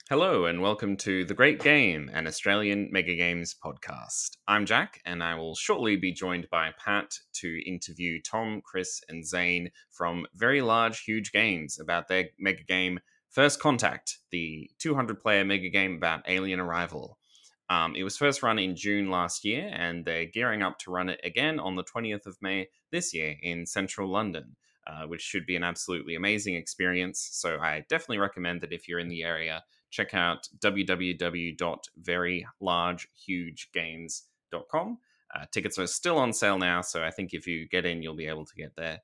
Hello and welcome to The Great Game, an Australian Megagames podcast. I'm Jack, and I will shortly be joined by Pat to interview Tom, Chris, and Zane from Very Large Huge Games about their Megagame First Contact, the 200-player Megagame about alien arrival. It was first run in June last year, and they're gearing up to run it again on the 20th of May this year in central London. Which should be an absolutely amazing experience. So I definitely recommend that if you're in the area, check out www.verylargehugegames.com. Tickets are still on sale now, so I think if you get in, you'll be able to get there,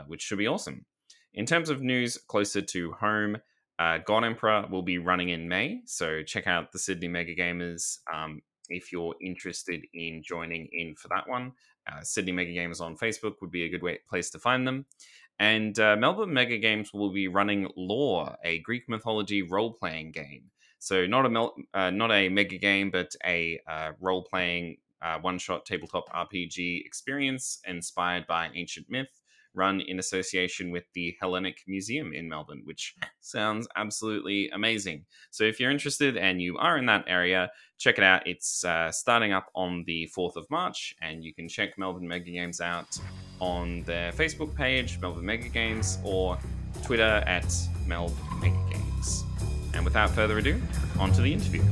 which should be awesome. In terms of news closer to home, God Emperor will be running in May, so check out the Sydney Mega Gamers if you're interested in joining in for that one. Sydney Mega Gamers on Facebook would be a good place to find them. And Melbourne Mega Games will be running Lore, a Greek mythology role-playing game. So not a mega game, but a role-playing one-shot tabletop RPG experience inspired by ancient myth, run in association with the Hellenic Museum in Melbourne, which sounds absolutely amazing. So if you're interested and you are in that area, check it out. It's starting up on the 4th of March, and you can check Melbourne Mega Games out on their Facebook page, Melbourne Mega Games, or Twitter at Melb Mega Games. And without further ado, on to the interview.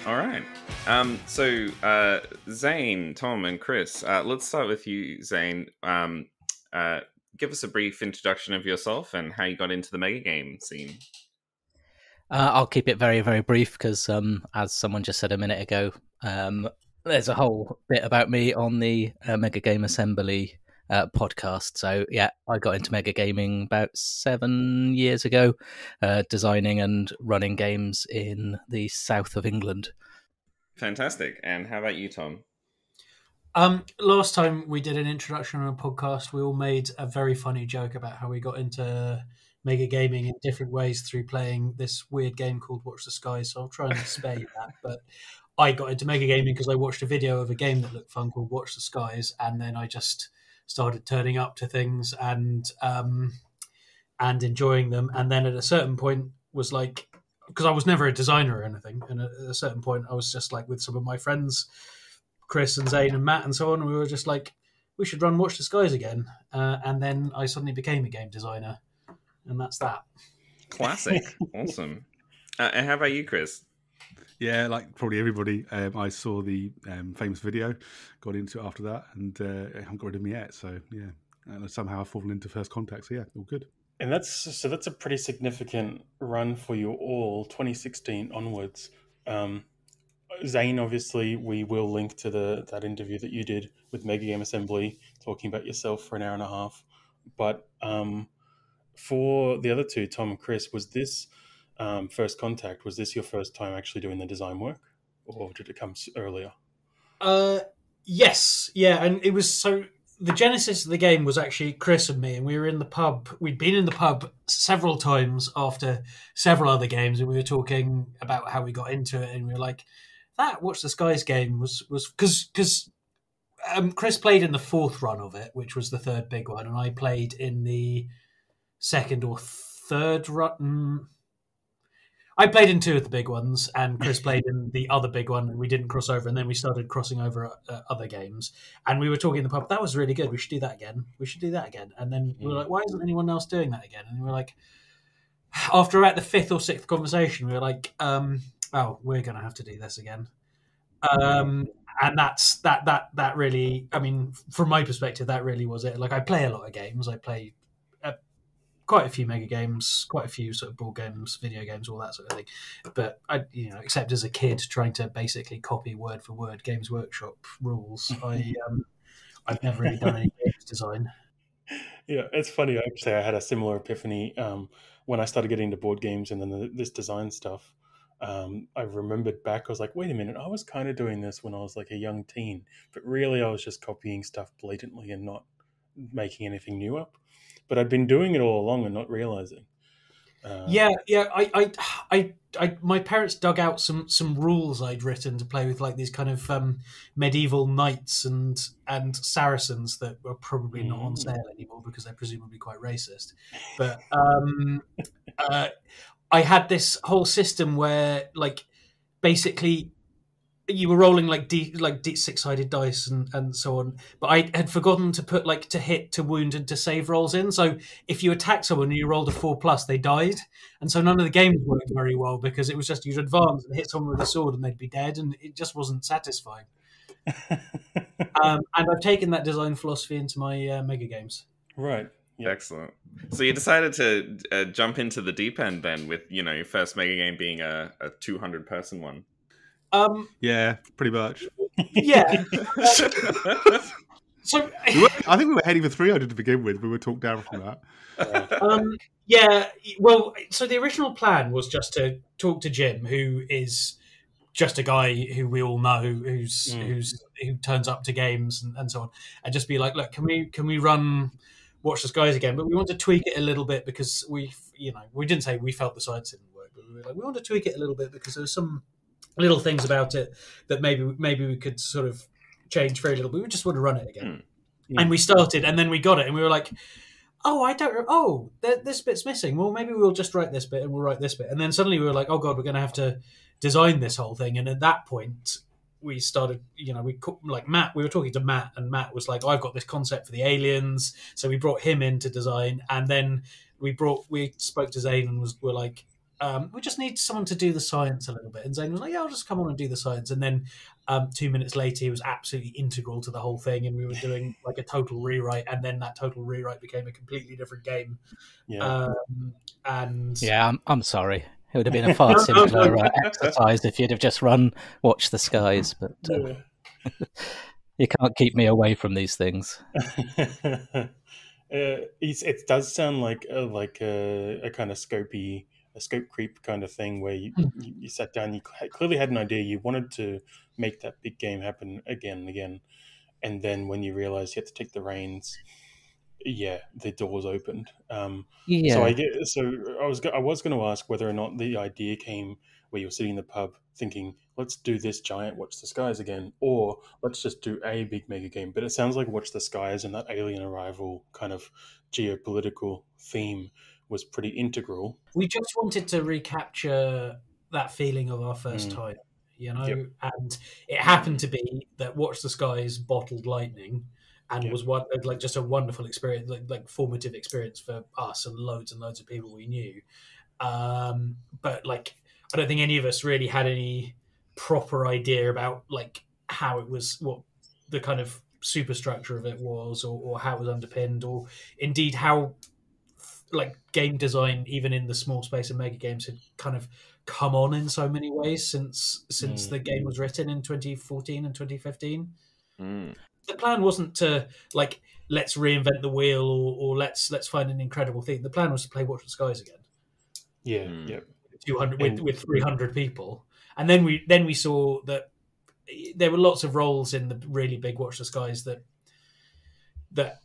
All right. So Zane, Tom, and Chris, let's start with you, Zane. Give us a brief introduction of yourself and how you got into the mega game scene. I'll keep it very, very brief because, as someone just said a minute ago, there's a whole bit about me on the Mega Game Assembly podcast. So, yeah, I got into mega gaming about 7 years ago, designing and running games in the south of England. Fantastic. And how about you, Tom? Last time we did an introduction on a podcast, we all made a very funny joke about how we got into mega gaming in different ways through playing this weird game called Watch the Skies. So I'll try and spare you that. But I got into mega gaming because I watched a video of a game that looked fun called Watch the Skies, and then I just started turning up to things and enjoying them. And then at a certain point was like, because I was never a designer or anything, and at a certain point I was just like with some of my friends, Chris and Zane and Matt and so on, we were just like, we should run Watch the Skies again. And then I suddenly became a game designer, and that's that. Classic. Awesome. And how about you, Chris? Yeah, like probably everybody, I saw the famous video, got into it after that, and I haven't got rid of me yet. So yeah, somehow I've fallen into First Contact. So yeah, all good. And that's a pretty significant run for you all, 2016 onwards. Zane, obviously, we will link to that interview that you did with Mega Game Assembly, talking about yourself for an hour and a half. But for the other two, Tom and Chris, was this First Contact, was this your first time actually doing the design work, or did it come earlier? Yes, yeah, and it was so. The genesis of the game was actually Chris and me, and we were in the pub. We'd been in the pub several times after several other games, and we were talking about how we got into it, and we were like, that Watch the Skies game was because Chris played in the fourth run of it, which was the third big one, and I played in the second or third run. I played in two of the big ones, and Chris played in the other big one, and we didn't cross over, and then we started crossing over other games. And we were talking in the pub, that was really good, we should do that again. And then we were like, why isn't anyone else doing that again? And we were like, after about the fifth or sixth conversation, we were like, oh, we're going to have to do this again. And that really, I mean, from my perspective, that really was it. Like, I play a lot of games. I play quite a few mega games, quite a few sort of board games, video games, all that sort of thing. But except as a kid trying to basically copy word for word Games Workshop rules, I've never really done any games design. Yeah, it's funny. Actually, I had a similar epiphany when I started getting into board games and then this design stuff. I remembered back, I was like, wait a minute, I was kind of doing this when I was like a young teen, but really I was just copying stuff blatantly and not making anything new up. But I'd been doing it all along and not realizing. Yeah. My parents dug out some rules I'd written to play with, like these kind of medieval knights and Saracens that are probably not on sale anymore because they're presumably quite racist. But I had this whole system where, like, basically you were rolling like six-sided dice and so on, but I had forgotten to put like to hit, to wound, and to save rolls in. So if you attacked someone and you rolled a 4+, they died, and so none of the games worked very well because it was just you'd advance and hit someone with a sword and they'd be dead, and it just wasn't satisfying. And I've taken that design philosophy into my mega games. Right. Yep. Excellent. So you decided to jump into the deep end then, with your first mega game being a 200-person one. Yeah, pretty much. Yeah. So I think we were heading for 300 to begin with. We were talked down from that. Yeah. Well, so the original plan was just to talk to Jim, who is just a guy who we all know, who turns up to games and so on, and just be like, look, can we run Watch the Skies again? But we want to tweak it a little bit because we didn't say we felt the science didn't work, but we were like, we want to tweak it a little bit because there's some little things about it that maybe we could sort of change very little, but we just want to run it again. And we started, and then we got it, and we were like, this bit's missing. Well, maybe we'll just write this bit, and we'll write this bit. And then suddenly we were like, oh god, we're going to have to design this whole thing. And at that point, we started, we were talking to Matt, and Matt was like, I've got this concept for the aliens. So we brought him in to design, and then we spoke to Zane, and we're like, we just need someone to do the science a little bit. And Zane was like, yeah, I'll just come on and do the science. And then 2 minutes later, he was absolutely integral to the whole thing. And we were doing like a total rewrite. And then that total rewrite became a completely different game. Yeah. I'm sorry. It would have been a far simpler exercise if you'd have just run Watch the Skies. But you can't keep me away from these things. It does sound like a kind of a scope creep kind of thing where you sat down, you clearly had an idea, you wanted to make that big game happen again and again, and then when you realized you had to take the reins, the doors opened. So I was going to ask whether or not the idea came where you were sitting in the pub thinking, let's do this giant Watch the Skies again, or let's just do a big mega game. But it sounds like Watch the Skies and that alien arrival kind of geopolitical theme was pretty integral. We just wanted to recapture that feeling of our first time, and it happened to be that Watch the Skies bottled lightning and was just a wonderful experience, like formative experience for us and loads of people we knew. But like, I don't think any of us really had any proper idea about like how it was, what the kind of superstructure of it was, or how it was underpinned, or indeed how like game design, even in the small space of mega games, had kind of come on in so many ways since the game was written in 2014 and 2015. The plan wasn't to like, let's reinvent the wheel or let's find an incredible thing. The plan was to play Watch the Skies again. 200 with 300 people, and then we saw that there were lots of roles in the really big Watch the Skies that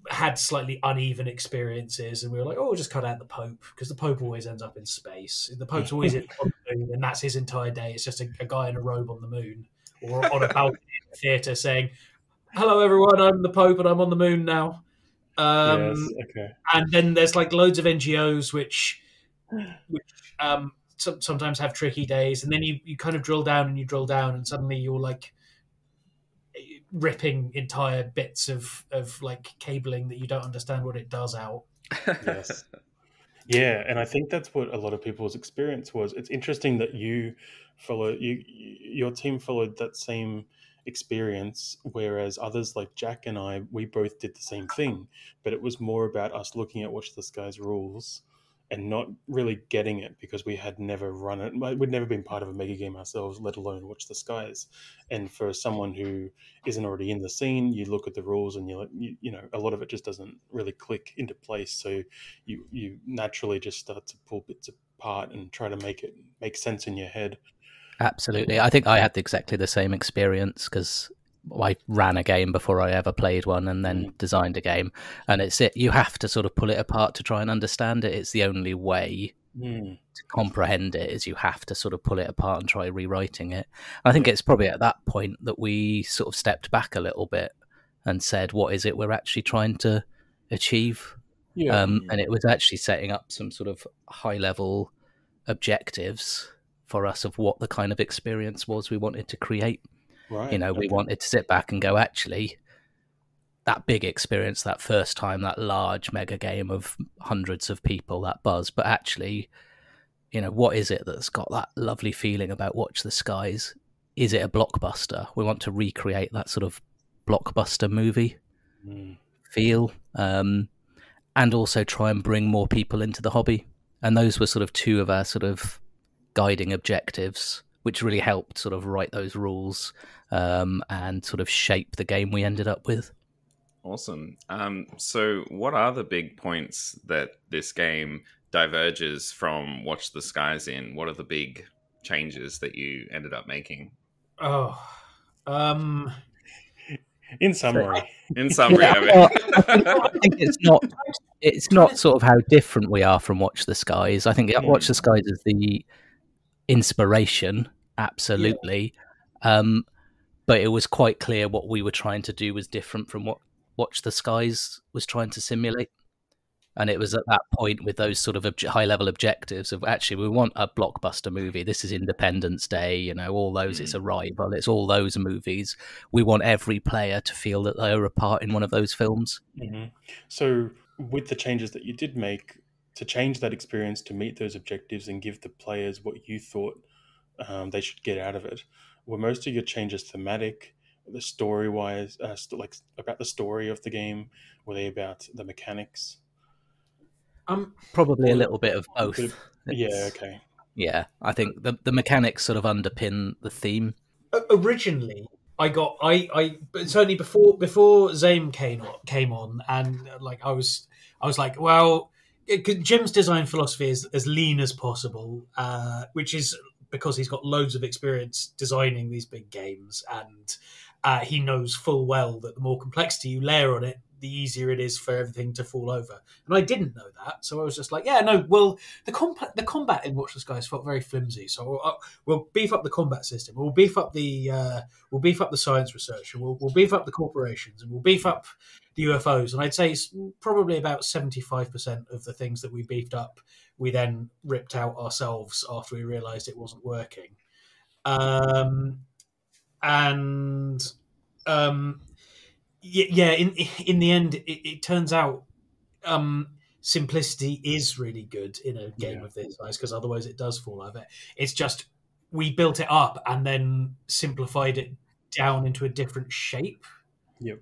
had slightly uneven experiences, and we were like, oh, we'll just cut out the Pope, because the Pope always ends up in space. The Pope's always on the moon, and that's his entire day. It's just a guy in a robe on the moon or on a balcony in a theatre saying, hello everyone, I'm the Pope and I'm on the moon now. Yes, okay. And then there's like loads of NGOs which sometimes have tricky days, and then you kind of drill down and suddenly you're like ripping entire bits of like cabling that you don't understand what it does out. Yes. Yeah, and I think that's what a lot of people's experience was. It's interesting that your team followed that same experience, whereas others like Jack and I, we both did the same thing, but it was more about us looking at Watch the Skies rules and not really getting it because we had never run it. We'd never been part of a mega game ourselves, let alone Watch the Skies. And for someone who isn't already in the scene, you look at the rules and a lot of it just doesn't really click into place. So you naturally just start to pull bits apart and try to make it make sense in your head. Absolutely. I think I had exactly the same experience because I ran a game before I ever played one, and then designed a game, and you have to sort of pull it apart to try and understand it. It's the only way to comprehend it, is you have to sort of pull it apart and try rewriting it. I think it's probably at that point that we sort of stepped back a little bit and said, what is it we're actually trying to achieve? And it was actually setting up some sort of high level objectives for us of what the kind of experience was we wanted to create. Right. We wanted to sit back and go, actually, that big experience, that first time, that large mega game of hundreds of people, that buzz, but actually, what is it that's got that lovely feeling about Watch the Skies? Is it a blockbuster? We want to recreate that sort of blockbuster movie feel, and also try and bring more people into the hobby. And those were sort of two of our sort of guiding objectives, which really helped sort of write those rules and sort of shape the game we ended up with. Awesome. So what are the big points that this game diverges from Watch the Skies in? What are the big changes that you ended up making? In summary. I think it's not sort of how different we are from Watch the Skies. I think Watch the Skies is the inspiration, absolutely. But it was quite clear what we were trying to do was different from what Watch the Skies was trying to simulate. And it was at that point with those sort of high-level objectives of, actually, we want a blockbuster movie. This is Independence Day, all those. It's Arrival. It's all those movies. We want every player to feel that they are a part in one of those films. So with the changes that you did make to change that experience to meet those objectives and give the players what you thought they should get out of it, were most of your changes thematic, the story-wise, like about the story of the game? Were they about the mechanics? Probably a little bit of both. Okay. Yeah, I think the mechanics sort of underpin the theme. Originally, but certainly before Zane came on, and I was like, well, Jim's design philosophy is as lean as possible, which is because he's got loads of experience designing these big games, and he knows full well that the more complexity you layer on it, the easier it is for everything to fall over. And I didn't know that, so I was just like, the combat in Watch the Skies felt very flimsy, so we'll beef up the combat system, we'll beef up the science research, and we'll beef up the corporations, and we'll beef up the UFOs. And I'd say probably about 75% of the things that we beefed up, we then ripped out ourselves after we realised it wasn't working. In the end, it turns out simplicity is really good in a game of this size, because otherwise it does fall over. It's just we built it up and then simplified it down into a different shape. Yep.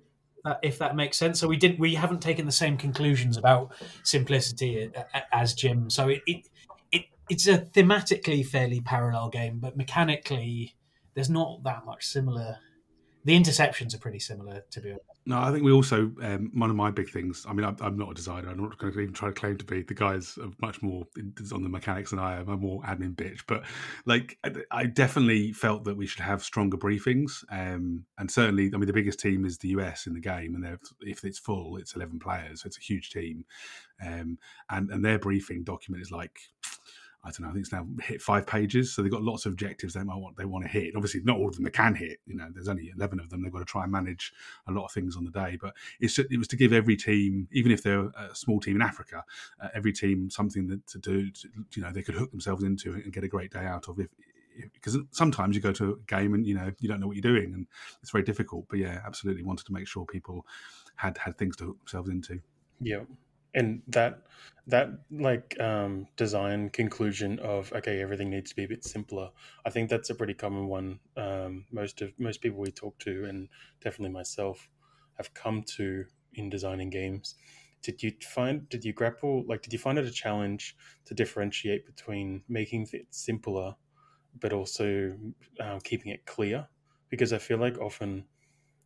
If that makes sense. So we haven't taken the same conclusions about simplicity as Jim. So it's a thematically fairly parallel game, but mechanically there's not that much similar. The interceptions are pretty similar, to be honest. No, I think we also, one of my big things, I mean, I'm not a designer. I'm not going to even try to claim to be. The guys are much more on the mechanics than I am. I'm more admin bitch. But I definitely felt that we should have stronger briefings. And certainly, I mean, the biggest team is the US in the game. And if it's full, it's 11 players. So it's a huge team. And their briefing document is like, I don't know, I think it's now hit 5 pages. So they've got lots of objectives they want to hit. Obviously, not all of them they can hit. There's only 11 of them. They've got to try and manage a lot of things on the day. But it was to give every team, even if they're a small team in Africa, every team something to do, they could hook themselves into and get a great day out of. Because sometimes you go to a game and, you don't know what you're doing and it's very difficult. But yeah, absolutely wanted to make sure people had things to hook themselves into. Yeah. And that design conclusion of, okay, everything needs to be a bit simpler, I think that's a pretty common one. Most people we talk to, and definitely myself, have come to in designing games. Did you find it a challenge to differentiate between making it simpler but also keeping it clear? Because I feel like often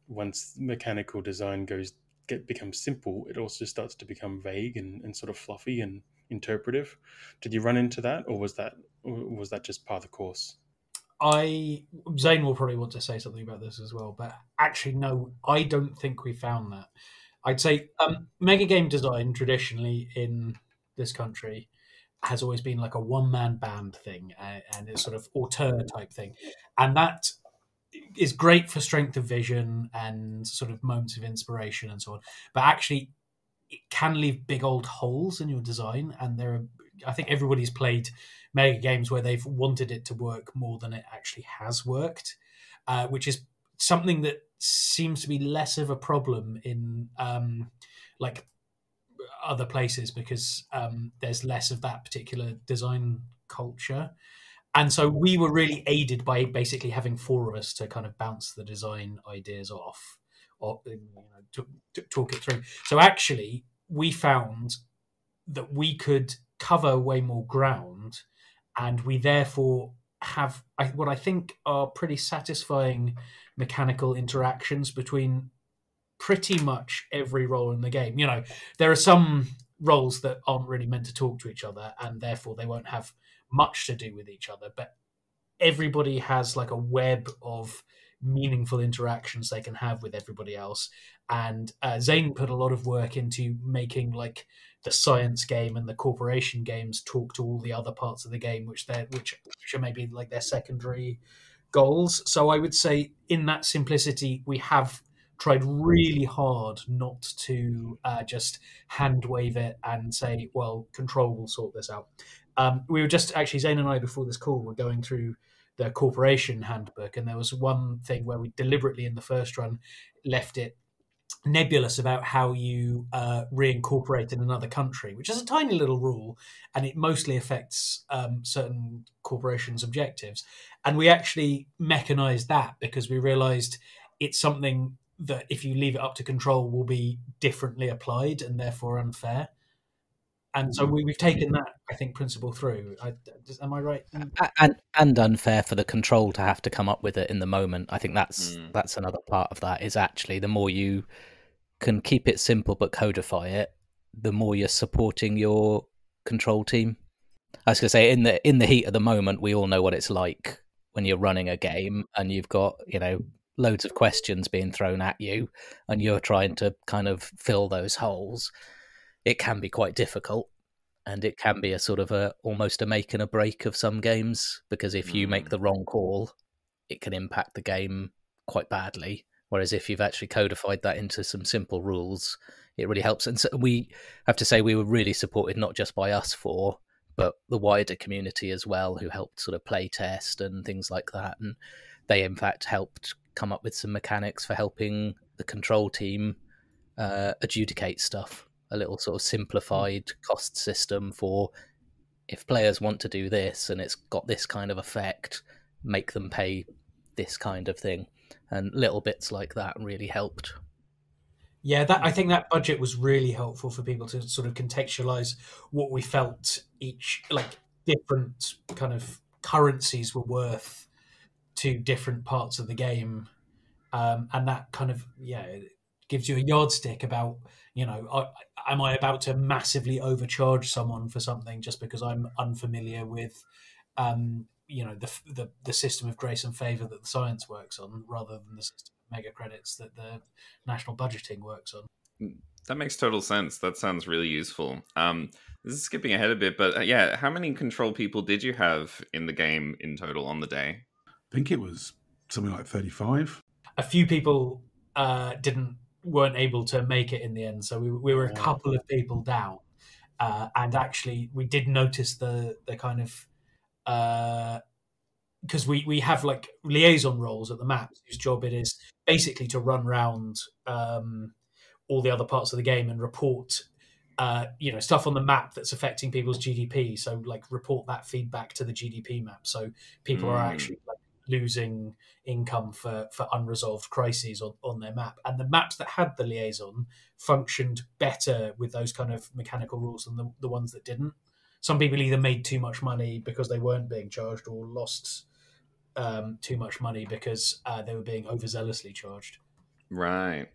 once mechanical design becomes simple, it also starts to become vague and sort of fluffy and interpretive. Did you run into that, or was that just part of the course? Zane will probably want to say something about this as well, but actually, no, I don't think we found that. I'd say mega game design traditionally in this country has always been like a one-man band thing, and it's sort of auteur type thing, and that is great for strength of vision and sort of moments of inspiration and so on. But actually, it can leave big old holes in your design, and there are. I think everybody's played mega games where they've wanted it to work more than it actually has worked, which is something that seems to be less of a problem in like other places because there's less of that particular design culture. And so we were really aided by basically having four of us to kind of bounce the design ideas off or to talk it through. So actually, we found that we could cover way more ground, and we therefore have what I think are pretty satisfying mechanical interactions between pretty much every role in the game. There are some roles that aren't really meant to talk to each other, and therefore they won't have much to do with each other, but everybody has like a web of meaningful interactions they can have with everybody else. And Zane put a lot of work into making like the science game and the corporation games talk to all the other parts of the game, which are maybe like their secondary goals. So I would say in that simplicity, we have tried really hard not to just hand wave it and say, well, Control will sort this out. We were just actually, Zane and I, before this call, were going through the corporation handbook, and there was one thing where we deliberately in the first run left it nebulous about how you reincorporate in another country, which is a tiny little rule, and it mostly affects certain corporations' objectives. And we actually mechanized that because we realized it's something that if you leave it up to Control will be differently applied and therefore unfair. And so we've taken that, I think, principle through. Am I right? And unfair for the Control to have to come up with it in the moment. I think that's another part of that. Is actually the more you can keep it simple but codify it, the more you're supporting your Control team. I was going to say, in the heat of the moment, we all know what it's like when you're running a game and you've got loads of questions being thrown at you, and you're trying to kind of fill those holes. It can be quite difficult, and it can be a sort of almost a make and a break of some games, because if you make the wrong call, it can impact the game quite badly. Whereas if you've actually codified that into some simple rules, it really helps. And so we have to say we were really supported not just by us four, but the wider community as well, who helped sort of play test and things like that. And they in fact helped come up with some mechanics for helping the Control team adjudicate stuff. A little sort of simplified cost system for if players want to do this and it's got this kind of effect, make them pay this kind of thing. And little bits like that really helped. Yeah, I think that budget was really helpful for people to sort of contextualize what we felt each, like different kind of currencies were worth to different parts of the game. And that kind of, it gives you a yardstick about, am I about to massively overcharge someone for something just because I'm unfamiliar with, the system of grace and favor that the science works on, rather than the system of mega credits that the national budgeting works on. That makes total sense. That sounds really useful. This is skipping ahead a bit, but how many Control people did you have in the game in total on the day? I think it was something like 35. A few people weren't able to make it in the end, so we were a couple of people down, and actually we did notice the kind of because we have like liaison roles at the map whose job it is basically to run around all the other parts of the game and report stuff on the map that's affecting people's GDP, so like report that feedback to the GDP map, so people are actually like losing income for unresolved crises on their map. And the maps that had the liaison functioned better with those kind of mechanical rules than the ones that didn't. Some people either made too much money because they weren't being charged, or lost too much money because they were being overzealously charged. Right.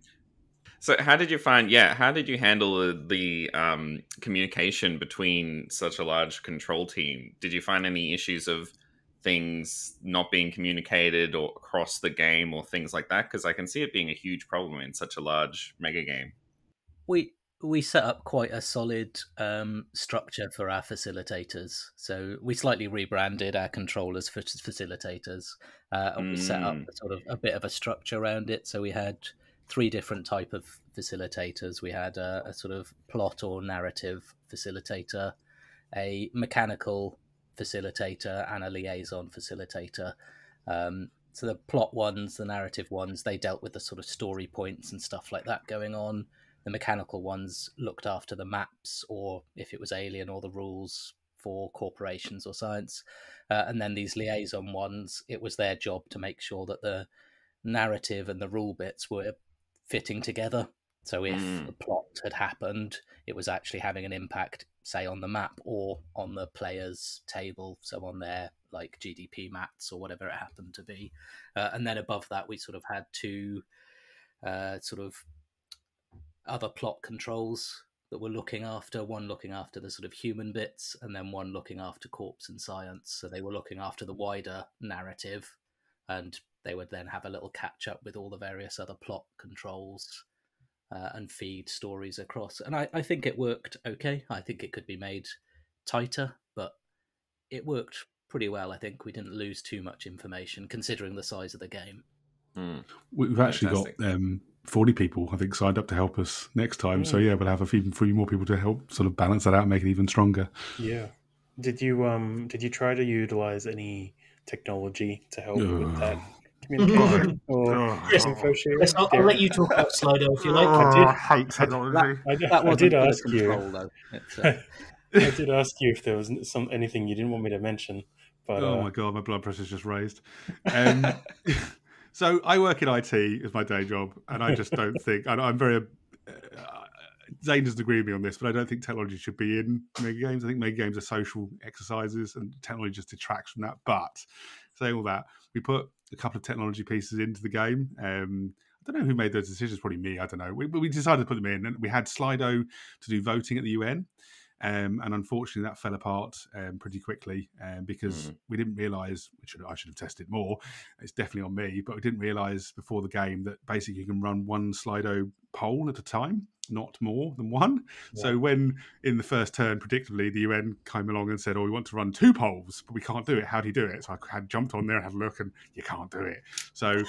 So how did you handle the communication between such a large Control team? Did you find any issues of things not being communicated or across the game or things like that? Because I can see it being a huge problem in such a large mega game. We set up quite a solid structure for our facilitators. So we slightly rebranded our controllers for facilitators, and we set up sort of a bit of a structure around it. So we had 3 different type of facilitators. We had a sort of plot or narrative facilitator, a mechanical facilitator, and a liaison facilitator. So the plot ones, the narrative ones, they dealt with the sort of story points and stuff like that going on. The mechanical ones looked after the maps, or if it was alien, or the rules for corporations or science. And then these liaison ones, it was their job to make sure that the narrative and the rule bits were fitting together. So if the plot had happened, it was actually having an impact, say, on the map or on the player's table, so on their like GDP mats or whatever it happened to be. And then above that, we sort of had 2 sort of other plot controls that were looking after, one looking after the sort of human bits, and then one looking after corps and science. So they were looking after the wider narrative, and they would then have a little catch up with all the various other plot controls and feed stories across. And I think it worked okay. I think it could be made tighter, but it worked pretty well. I think we didn't lose too much information considering the size of the game. We've actually got 40 people, I think, signed up to help us next time. So yeah, we'll have a few more people to help sort of balance that out and make it even stronger. Yeah. Did you try to utilize any technology to help with that communication or info sharing? Chris, I'll let you talk about Slido if you like. I hate technology. I did ask you. Though. I did ask you if there was anything you didn't want me to mention. But, oh my god, my blood pressure's just raised. So I work in IT as my day job, and I just don't think I'm very. Zane doesn't agree with me on this, but I don't think technology should be in mega games. I think mega games are social exercises, and technology just detracts from that. But saying all that, we put a couple of technology pieces into the game. I don't know who made those decisions. Probably me. I don't know. We decided to put them in, and we had Slido to do voting at the UN. And unfortunately, that fell apart pretty quickly because we didn't realise, I should have tested more, it's definitely on me, but we didn't realise before the game that basically you can run one Slido poll at a time, not more than one. Yeah. So when in the first turn, predictably, the UN came along and said, we want to run 2 polls, but we can't do it. How do you do it? So I had jumped on there and had a look, and you can't do it. So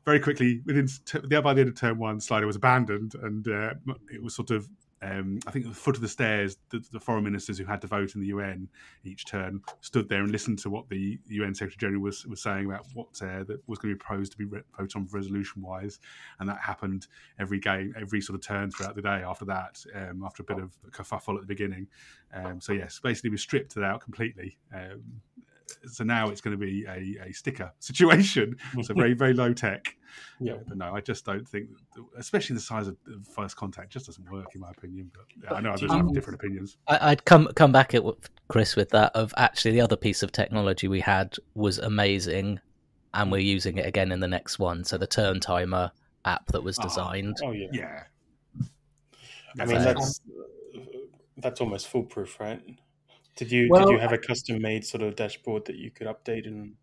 very quickly, by the end of turn 1, Slido was abandoned, and it was sort of I think at the foot of the stairs, the foreign ministers who had to vote in the UN each turn stood there and listened to what the UN Secretary General was saying about what that was going to be proposed to be voted on resolution-wise, and that happened every sort of turn throughout the day after that, after a bit of kerfuffle at the beginning. So yes, basically we stripped it out completely. So now it's going to be a sticker situation, so very, very low tech. Yeah, but no, I just don't think, especially the size of First Contact, just doesn't work in my opinion. But I know others have different opinions. I'd come back at Chris with that of actually the other piece of technology we had was amazing, and we're using it again in the next one. So the turn timer app that was designed. Oh yeah, yeah. I mean that's almost foolproof, right? Did you have a custom made sort of dashboard that you could update? And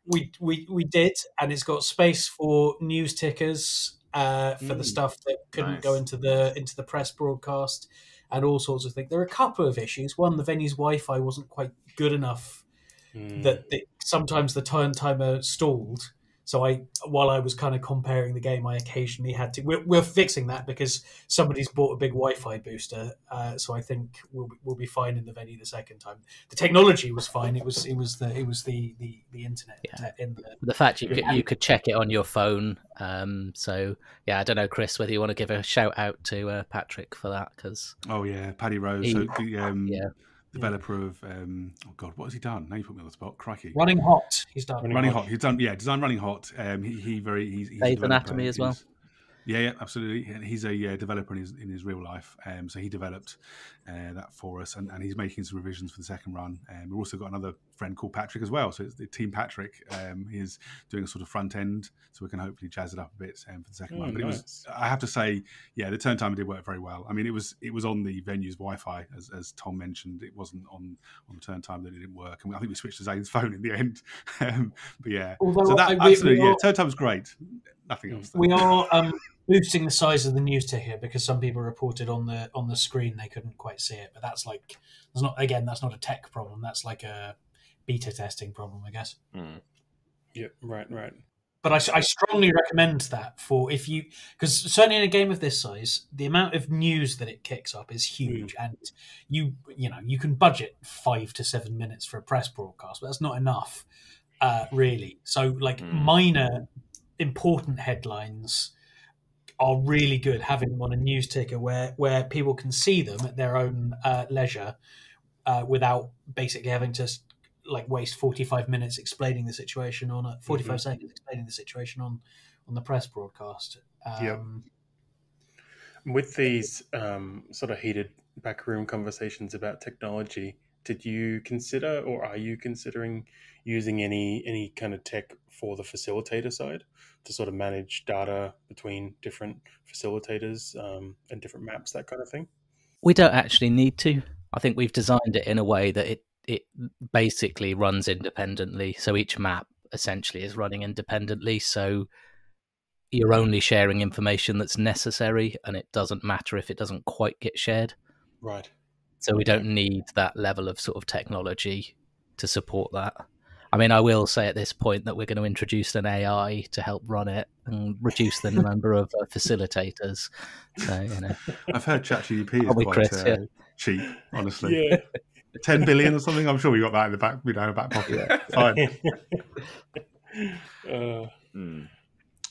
we did, and it's got space for news tickers for the stuff that couldn't go into the press broadcast and all sorts of things. There are a couple of issues. One, the venue's Wi-Fi wasn't quite good enough that sometimes the turn timer stalled. So while I was kind of comparing the game, I occasionally had to. We're fixing that because somebody's bought a big Wi-Fi booster. So I think we'll be fine in the venue the second time. The technology was fine. It was the internet. Yeah. The fact you could check it on your phone. So yeah, I don't know, Chris, whether you want to give a shout out to Patrick for that because. Oh yeah, Paddy Rose. Developer of what has he done? Now you put me on the spot. Crikey. Running Hot. He's done Running Hot. He's done. Yeah, designed Running Hot. He's Grey's Anatomy as well. Yeah, absolutely. And he's a developer in his real life. So he developed that for us, and he's making some revisions for the second run. We've also got another friend called Patrick as well. So it's the team Patrick. He's doing a sort of front end, so we can hopefully jazz it up a bit for the second run. But nice. I have to say, yeah, the turn timer did work very well. I mean, it was on the venue's Wi-Fi, as Tom mentioned. It wasn't on the turn time that it didn't work, and I think we switched to Zane's phone in the end. But yeah, Although so that absolutely, turn time's great. Nothing else. We are boosting the size of the news ticker because some people reported on the screen they couldn't quite see it. But that's not a tech problem. That's like a beta testing problem, I guess. Yep, right. But I strongly recommend that because certainly in a game of this size, the amount of news that it kicks up is huge, and you can budget 5 to 7 minutes for a press broadcast, but that's not enough, really. So minor important headlines are really good having them on a news ticker where people can see them at their own leisure without basically having to waste 45 minutes explaining the situation 45 seconds explaining the situation on the press broadcast. With these sort of heated backroom conversations about technology, did you consider, or are you considering using any kind of tech for the facilitator side to sort of manage data between different facilitators and different maps, that kind of thing? We don't actually need to. I think we've designed it in a way that it basically runs independently. So each map essentially is running independently. So you're only sharing information that's necessary, and it doesn't matter if it doesn't quite get shared. Right. So we don't need that level of sort of technology to support that. I mean, I will say at this point that we're going to introduce an AI to help run it and reduce the number of facilitators. So, I've heard ChatGPT is quite cheap, honestly. Yeah. 10 billion or something. I'm sure we got that in the back pocket. Fine.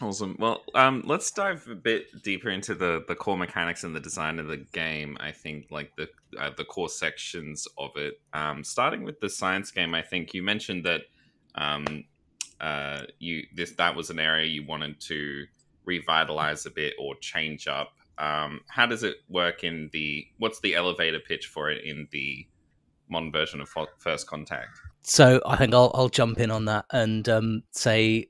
Awesome. Well, let's dive a bit deeper into the core mechanics and the design of the game. I think the core sections of it. Starting with the science game, I think you mentioned that that was an area you wanted to revitalize a bit or change up. How does it work what's the elevator pitch for it in the modern version of First Contact? So I think I'll jump in on that and say,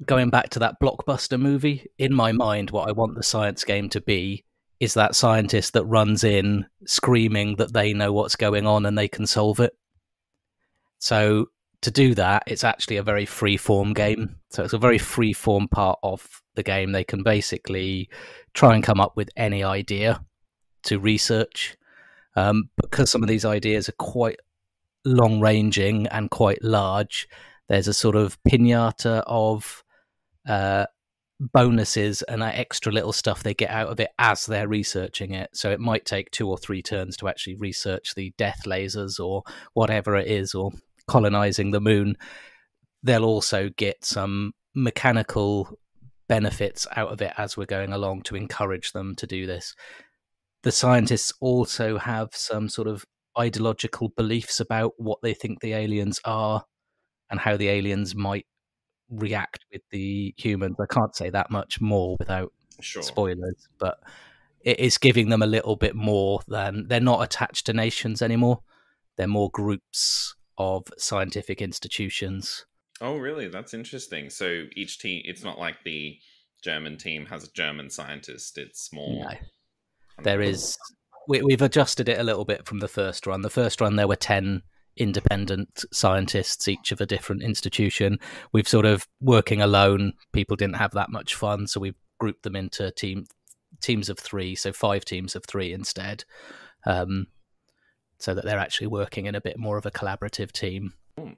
going back to that blockbuster movie, in my mind, what I want the science game to be is that scientist that runs in screaming that they know what's going on and they can solve it. So to do that, it's actually a very free-form game. So it's a very free-form part of the game. They can basically try and come up with any idea to research. Because some of these ideas are quite long-ranging and quite large, there's a sort of piñata of bonuses and that extra little stuff they get out of it as they're researching it. So it might take 2 or 3 turns to actually research the death lasers or whatever it is, or colonizing the moon. They'll also get some mechanical benefits out of it as we're going along to encourage them to do this. The scientists also have some sort of ideological beliefs about what they think the aliens are and how the aliens might react with the humans. I can't say that much more without spoilers, but it is giving them a little bit more than, they're not attached to nations anymore. They're more groups of scientific institutions. Oh, really? That's interesting. So each team, it's not like the German team has a German scientist. It's more... No. There is... We've adjusted it a little bit from the first run. The first run, there were 10 independent scientists, each of a different institution. We've sort of, working alone, people didn't have that much fun, so we've grouped them into teams of 3, so 5 teams of 3 instead, so that they're actually working in a bit more of a collaborative team.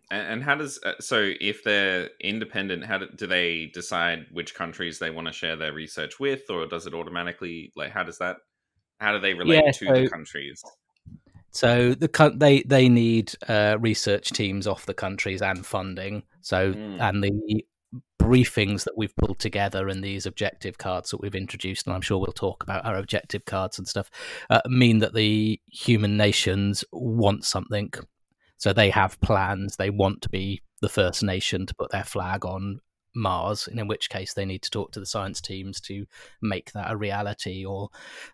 And how does, so if they're independent, do they decide which countries they want to share their research with, or does it automatically, how do they relate to the countries? So they need research teams off the countries and funding. So and the briefings that we've pulled together and these objective cards that we've introduced, and I'm sure we'll talk about our objective cards and stuff, mean that the human nations want something. So they have plans. They want to be the first nation to put their flag on Mars, and in which case they need to talk to the science teams to make that a reality, or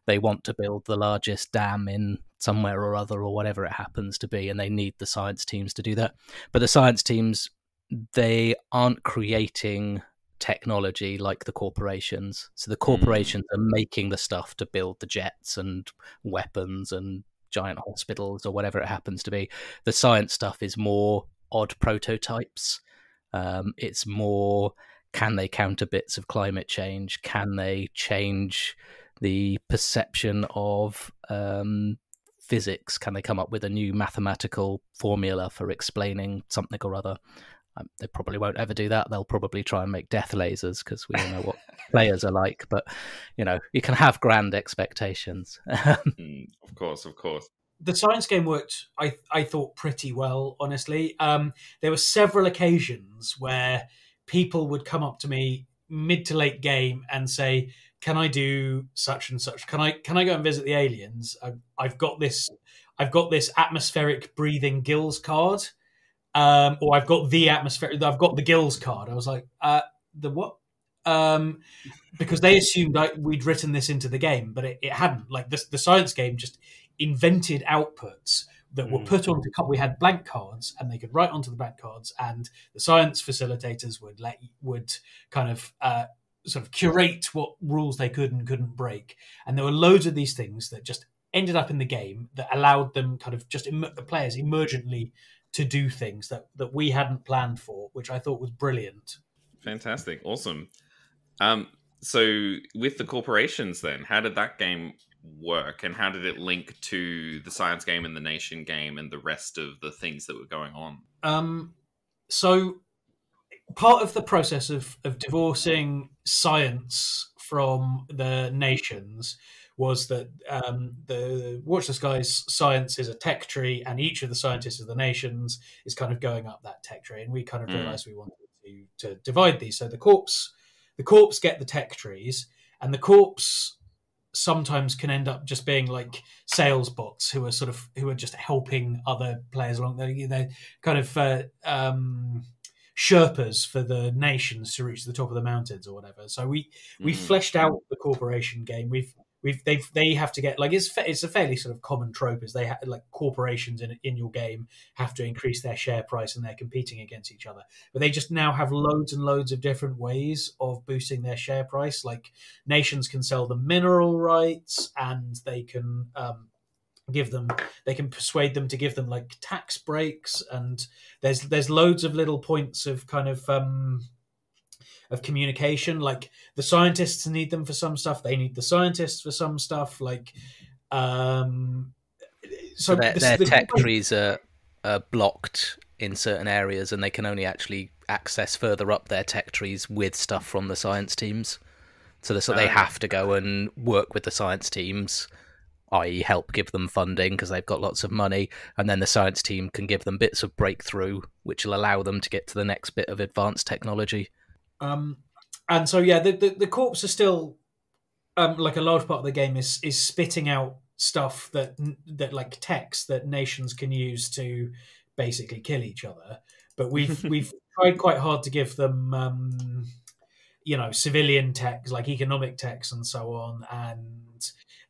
they want to build the largest dam in somewhere or other, or whatever it happens to be, and they need the science teams to do that. But the science teams, they aren't creating technology like the corporations. So the corporations are making the stuff to build the jets and weapons and giant hospitals or whatever it happens to be. The science stuff is more odd prototypes. It's more, can they counter bits of climate change? Can they change the perception of physics? Can they come up with a new mathematical formula for explaining something or other? They probably won't ever do that. They'll probably try and make death lasers, because we all know what players are like. But, you know, you can have grand expectations. Of course. The science game worked, I thought, pretty well, honestly. There were several occasions where people would come up to me mid to late game and say, "Can I do such and such? Can I go and visit the aliens? I've got this atmospheric breathing gills card, or I've got the gills card." I was like, "The what?" Because they assumed we'd written this into the game, but it hadn't. Like the science game just invented outputs that were put onto. We had blank cards, and they could write onto the blank cards, and the science facilitators would kind of sort of curate what rules they could and couldn't break. And there were loads of these things that just ended up in the game that allowed them kind of just the players emergently to do things that we hadn't planned for, which I thought was brilliant. Fantastic. Awesome. So with the corporations then, how did that game work, and how did it link to the science game and the nation game and the rest of the things that were going on? So part of the process of divorcing science from the nations was that the Watch the Skies science is a tech tree, and each of the scientists of the nations is kind of going up that tech tree, and we kind of realized we wanted to divide these. So the corps get the tech trees, and the corps sometimes can end up just being like sales bots who are just helping other players along. They're kind of Sherpas for the nations to reach the top of the mountains or whatever. So we fleshed out the corporation game. They have to get, like, it's a fairly sort of common trope, is they like corporations in your game have to increase their share price, and they're competing against each other. But they just now have loads and loads of different ways of boosting their share price. Like nations can sell them mineral rights, and they can persuade them to give them like tax breaks, and there's loads of little points of kind of communication. Like the scientists need them for some stuff, they need the scientists for some stuff. Like so their tech trees are blocked in certain areas, and they can only actually access further up their tech trees with stuff from the science teams. So they have to go and work with the science teams, i.e. help give them funding because they've got lots of money, and then the science team can give them bits of breakthrough which will allow them to get to the next bit of advanced technology. And so the corps are still like a large part of the game is spitting out stuff that like text that nations can use to basically kill each other. But we've tried quite hard to give them civilian techs, like economic techs and so on,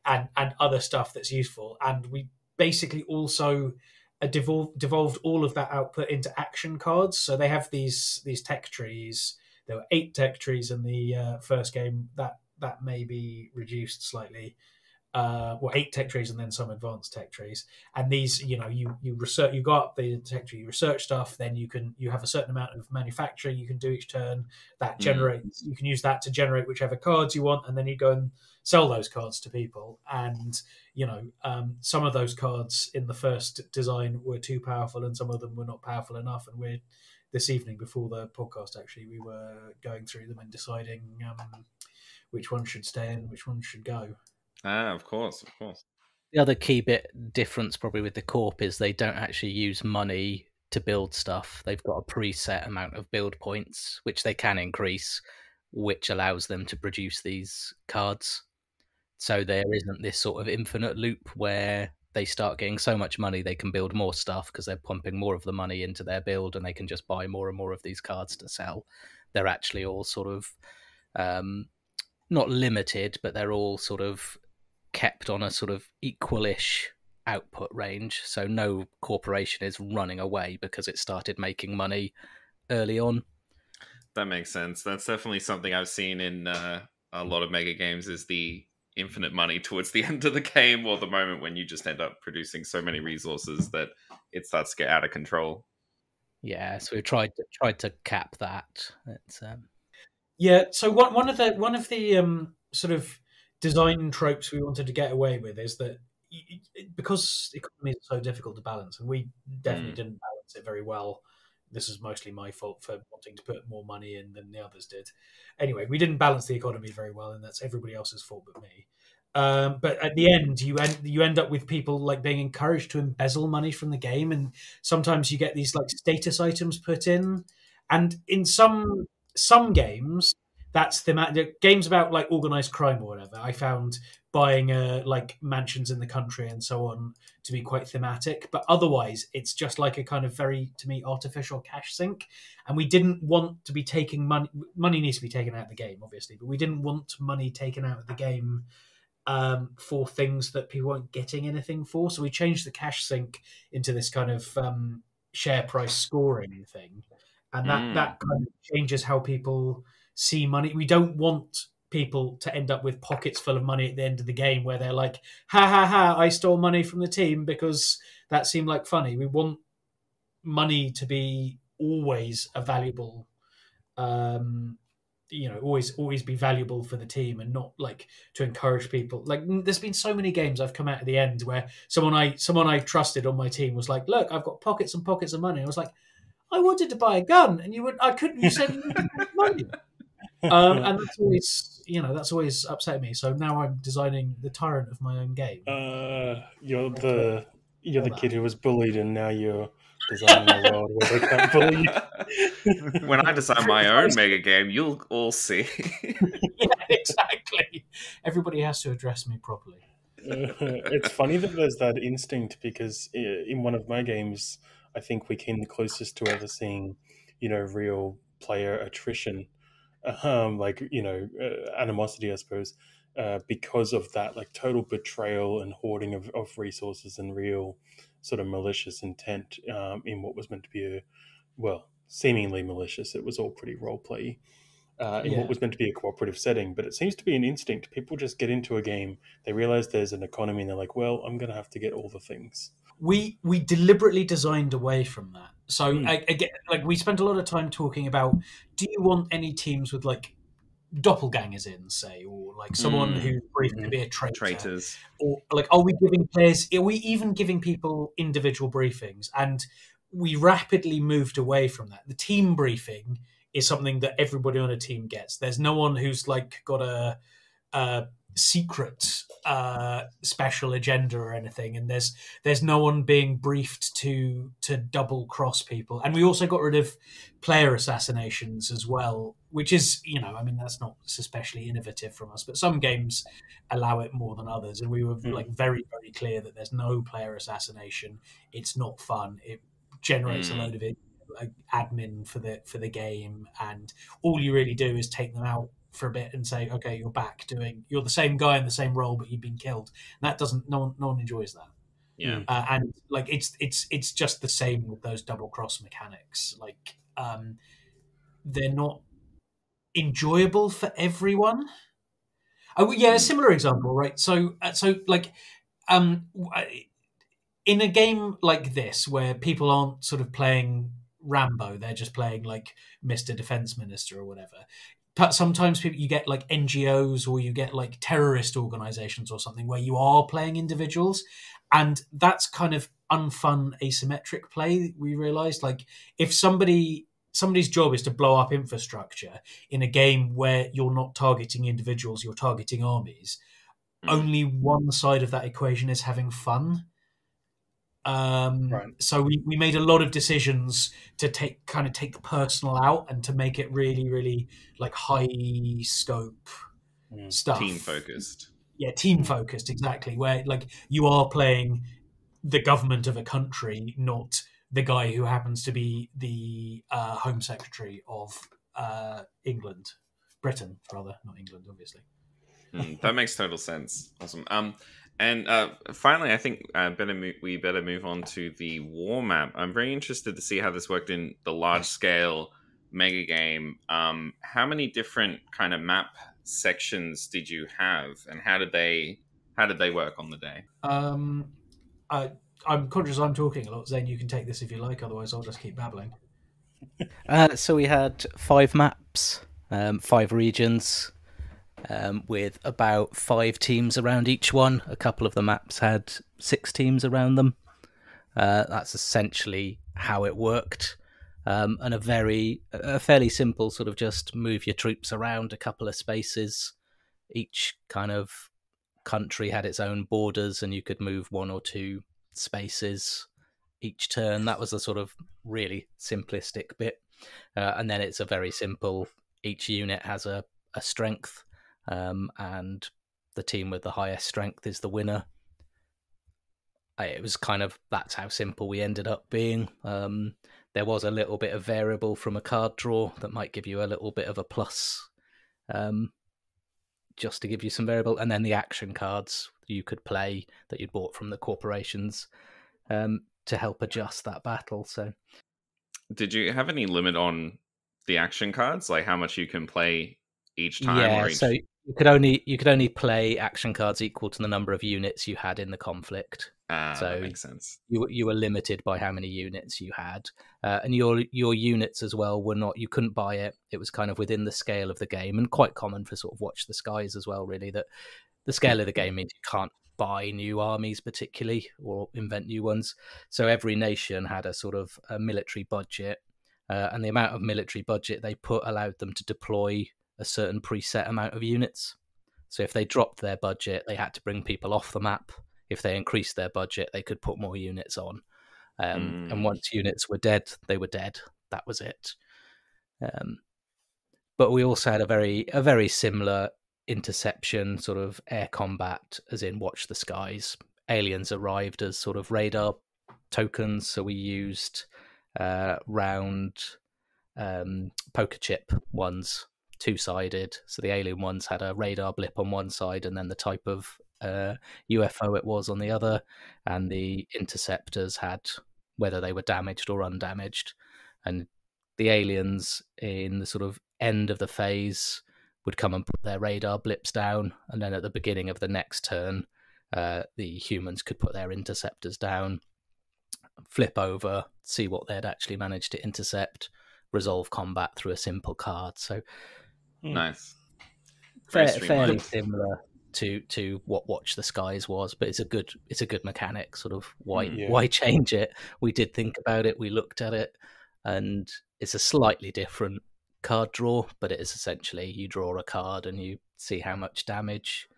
and other stuff that's useful. And we basically also devolved all of that output into action cards. So they have these tech trees. There were 8 tech trees in the first game. That may be reduced slightly. 8 tech trees and then some advanced tech trees. And these, you research, you go up the tech tree, you research stuff, then you have a certain amount of manufacturing you can do each turn. That generates, you can use that to generate whichever cards you want, and then you go and sell those cards to people. And some of those cards in the first design were too powerful, and some of them were not powerful enough. And this evening before the podcast, actually, we were going through them and deciding which one should stay and which one should go. Of course. The other key difference probably with the Corp is they don't actually use money to build stuff. They've got a preset amount of build points, which they can increase, which allows them to produce these cards. So there isn't this sort of infinite loop where they start getting so much money they can build more stuff because they're pumping more of the money into their build, and they can just buy more and more of these cards to sell. they're actually all sort of not limited, but they're all sort of kept on a sort of equalish output range. So no corporation is running away because it started making money early on. That makes sense. That's definitely something I've seen in a lot of mega games, is the infinite money towards the end of the game, or the moment when you just end up producing so many resources that it starts to get out of control. Yeah, so we tried to cap that. It's, Yeah, so one of the sort of design tropes we wanted to get away with is that because economies are so difficult to balance, and we definitely didn't balance it very well. This is mostly my fault for wanting to put more money in than the others did. Anyway, we didn't balance the economy very well, and that's everybody else's fault but me. But at the end, you end up with people like being encouraged to embezzle money from the game, and sometimes you get these like status items put in, and in some games that's thematic. Games about like organized crime or whatever, I found buying like mansions in the country and so on to be quite thematic, but otherwise it's just like a kind of very, to me, artificial cash sink. And we didn't want to be taking money needs to be taken out of the game, obviously, but we didn't want money taken out of the game for things that people weren't getting anything for. So we changed the cash sink into this kind of share price scoring thing, and that kind of changes how people see money. We don't want people to end up with pockets full of money at the end of the game where they're like, ha ha ha, I stole money from the team because that seemed like funny. We want money to be always a valuable always be valuable for the team, and not like to encourage people. Like, there's been so many games I've come out at the end where someone I trusted on my team was like, look, I've got pockets and pockets of money. I was like, I wanted to buy a gun, and you said you wanted money. And that's always upset me. So now I'm designing the tyrant of my own game. You're the kid who was bullied, and now you're designing a world where they can't bully you. When I design my own mega game, you'll all see. Yeah, exactly. Everybody has to address me properly. It's funny that there's that instinct, because in one of my games, I think we came the closest to ever seeing, real player attrition. Animosity, I suppose, because of that, like, total betrayal and hoarding of resources and real sort of malicious intent in what was meant to be seemingly malicious. It was all pretty roleplay in what was meant to be a cooperative setting, but it seems to be an instinct. People just get into a game, they realize there's an economy, and they're like, well, I'm going to have to get all the things. We deliberately designed away from that. So again, like, we spent a lot of time talking about, do you want any teams with like doppelgangers in, say, or like someone who's briefed to be a traitor? Traitors. Or like, are we even giving people individual briefings? And we rapidly moved away from that. The team briefing is something that everybody on a team gets. There's no one who's like got a secret special agenda or anything, and there's no one being briefed to double cross people. And we also got rid of player assassinations as well, which is, that's not especially innovative from us, but some games allow it more than others, and we were like very, very clear that there's no player assassination. It's not fun. It generates a load of admin for the game, and all you really do is take them out for a bit and say, okay, you're back you're the same guy in the same role, but you've been killed. And that doesn't, no one enjoys that. Yeah. And like, it's just the same with those double cross mechanics. Like, they're not enjoyable for everyone. A similar example, right? So like, in a game like this where people aren't sort of playing Rambo, they're just playing like Mr. Defense Minister or whatever. But sometimes you get like NGOs, or you get like terrorist organizations or something where you are playing individuals, and that's kind of unfun asymmetric play. We realized, like, if somebody's job is to blow up infrastructure in a game where you're not targeting individuals, you're targeting armies, only one side of that equation is having fun. Right. So we made a lot of decisions to take the personal out, and to make it really, really like high scope stuff. Team focused. Yeah, team focused, exactly. Where like you are playing the government of a country, not the guy who happens to be the Home Secretary of England, Britain rather, not England, obviously. That makes total sense. Awesome. And finally, I think we better move on to the war map. I'm very interested to see how this worked in the large scale mega game. How many different kind of map sections did you have, and how did they work on the day? I'm conscious I'm talking a lot. Zane, you can take this if you like. Otherwise, I'll just keep babbling. So we had 5 maps, 5 regions, with about 5 teams around each one. A couple of the maps had 6 teams around them. That's essentially how it worked. And a fairly simple sort of just move your troops around a couple of spaces. Each kind of country had its own borders, and you could move 1 or 2 spaces each turn. That was the sort of really simplistic bit. And then it's a very simple, each unit has a strength, and the team with the highest strength is the winner. It was kind of, that's how simple we ended up being. There was a little bit of variable from a card draw that might give you a little bit of a plus, just to give you some variable. And then the action cards you could play that you'd bought from the corporations, to help adjust that battle. So, did you have any limit on the action cards, like how much you can play each time? Yeah, so you could only play action cards equal to the number of units you had in the conflict. So that makes sense. You were limited by how many units you had, and your units as well were not. You couldn't buy it. It was kind of within the scale of the game, and quite common for sort of Watch the Skies as well. Really, that the scale of the game means you can't buy new armies particularly or invent new ones. So every nation had a sort of a military budget, and the amount of military budget they put allowed them to deploy a certain preset amount of units. So if they dropped their budget, they had to bring people off the map. If they increased their budget, they could put more units on. And once units were dead, they were dead. That was it. But we also had a very similar interception sort of air combat, as in Watch the Skies. Aliens arrived as sort of radar tokens, so we used round poker chip ones, 2-sided. So the alien ones had a radar blip on one side and then the type of UFO it was on the other, and the interceptors had whether they were damaged or undamaged. And the aliens in the sort of end of the phase would come and put their radar blips down, and then at the beginning of the next turn, the humans could put their interceptors down, flip over, see what they'd actually managed to intercept, resolve combat through a simple card. So nice, fairly similar to what Watch the Skies was, but it's a good mechanic. Sort of why change it? We did think about it, we looked at it, and it's a slightly different card draw, but it is essentially you draw a card and you see how much damage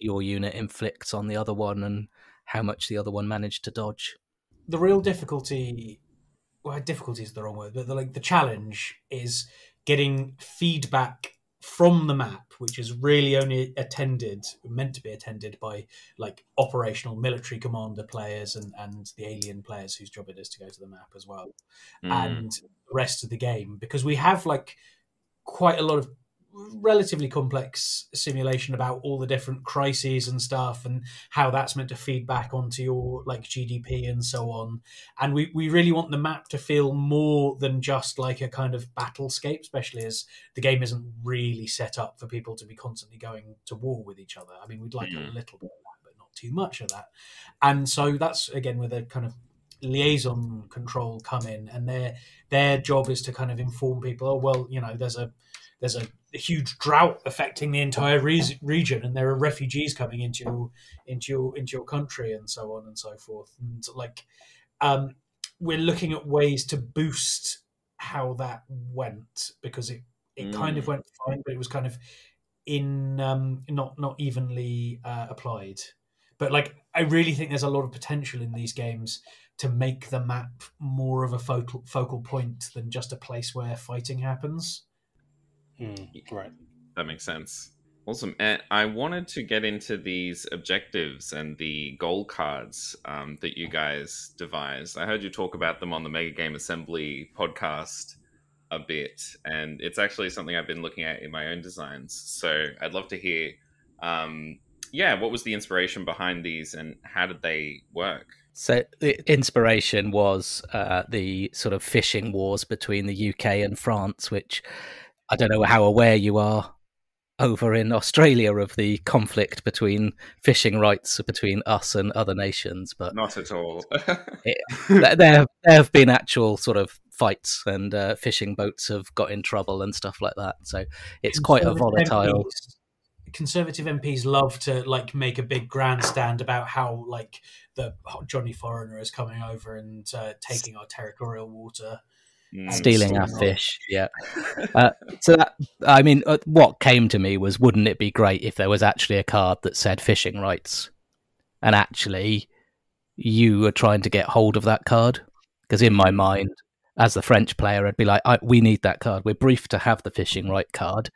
your unit inflicts on the other one and how much the other one managed to dodge. The real difficulty, well, difficulty is the wrong word, but the challenge is getting feedback from the map, which is really only meant to be attended by like operational military commander players and the alien players whose job it is to go to the map as well, and the rest of the game, because we have like quite a lot of relatively complex simulation about all the different crises and stuff and how that's meant to feed back onto your like GDP and so on. And we really want the map to feel more than just like a kind of battlescape, especially as the game isn't really set up for people to be constantly going to war with each other. I mean, we'd like a little bit of that, but not too much of that. And so that's again where the kind of liaison control come in, and their job is to kind of inform people, oh well, you know, there's a huge drought affecting the entire region, and there are refugees coming into your country, and so on and so forth. And like, we're looking at ways to boost how that went, because it kind of went fine, but it was kind of not evenly applied. But like, I really think there's a lot of potential in these games to make the map more of a focal point than just a place where fighting happens. Right. That makes sense. Awesome. And I wanted to get into these objectives and the goal cards that you guys devised. I heard you talk about them on the Megagame Assembly podcast a bit, and it's actually something I've been looking at in my own designs. So I'd love to hear, what was the inspiration behind these, and how did they work? So the inspiration was the sort of fishing wars between the UK and France, which I don't know how aware you are over in Australia of the conflict between fishing rights between us and other nations, but Not at all. there have been actual sort of fights, and fishing boats have got in trouble and stuff like that. So it's quite a volatile. Conservative MPs love to like make a big grandstand about how like the Johnny Foreigner is coming over and taking our territorial water. Stealing our fish, yeah. So that, I mean, what came to me was, wouldn't it be great if there was actually a card that said fishing rights, and actually you were trying to get hold of that card? Because in my mind, as the French player, I'd be like, we need that card. We're briefed to have the fishing right card,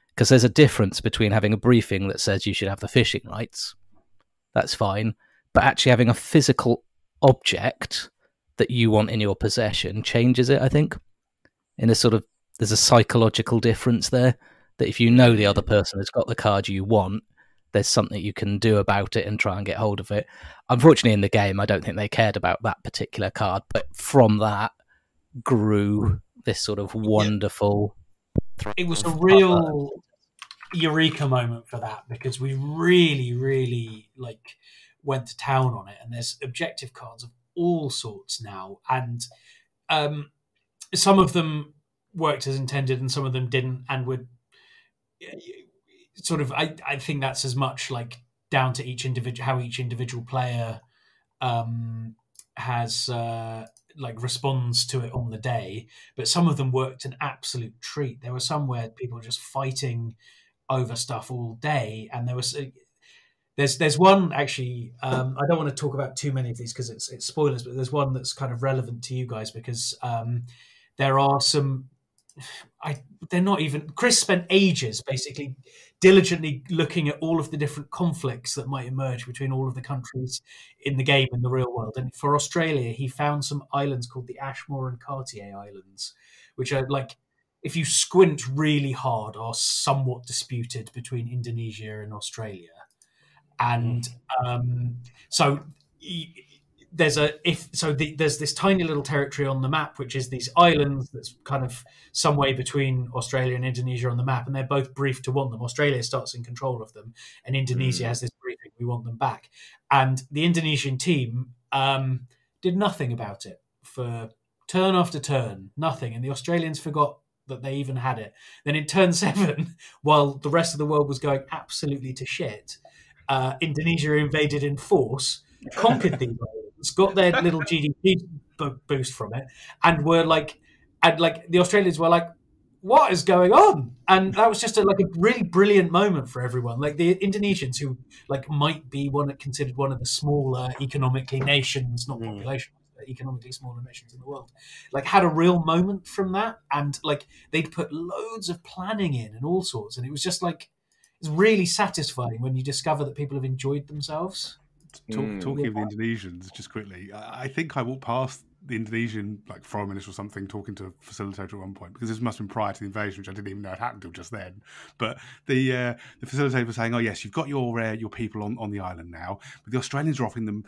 because there's a difference between having a briefing that says you should have the fishing rights. That's fine, but actually having a physical object that you want in your possession changes it, I think. In a sort of, there's a psychological difference there, that if you know the other person has got the card you want, there's something you can do about it and try and get hold of it. Unfortunately, in the game, I don't think they cared about that particular card, but from that grew this sort of wonderful... It was a real eureka moment for that, because we really, really like went to town on it, and there's objective cards of all sorts now, and some of them worked as intended and some of them didn't, and would sort of I think that's as much like down to each individual, how each individual player has like responds to it on the day. But some of them worked an absolute treat. There were some where people were just fighting over stuff all day, and there was there's one actually. I don't want to talk about too many of these because it's spoilers, but there's one that's kind of relevant to you guys, because there are some. They're not even. Chris spent ages basically diligently looking at all of the different conflicts that might emerge between all of the countries in the game in the real world. And for Australia, he found some islands called the Ashmore and Cartier Islands, which are like, if you squint really hard, are somewhat disputed between Indonesia and Australia. And so there's this tiny little territory on the map, which is these islands that's kind of some way between Australia and Indonesia on the map, and they're both briefed to want them. Australia starts in control of them, and Indonesia has this briefing, we want them back. And the Indonesian team did nothing about it for turn after turn, nothing. And the Australians forgot that they even had it. Then in turn 7, while the rest of the world was going absolutely to shit, Indonesia invaded in force, conquered these islands, got their little GDP boost from it, and the Australians were like, "What is going on?" And that was just a really brilliant moment for everyone. Like the Indonesians, who might be considered one of the smaller economically nations, not population, but economically smaller nations in the world, had a real moment from that, and they'd put loads of planning in and all sorts, and it was just it's really satisfying when you discover that people have enjoyed themselves. Talking of the Indonesians, just quickly, I think I walked past the Indonesian foreign minister or something talking to a facilitator at one point, because this must have been prior to the invasion, which I didn't even know had happened until just then. But the facilitator was saying, "Oh yes, you've got your people on the island now, but the Australians are offering them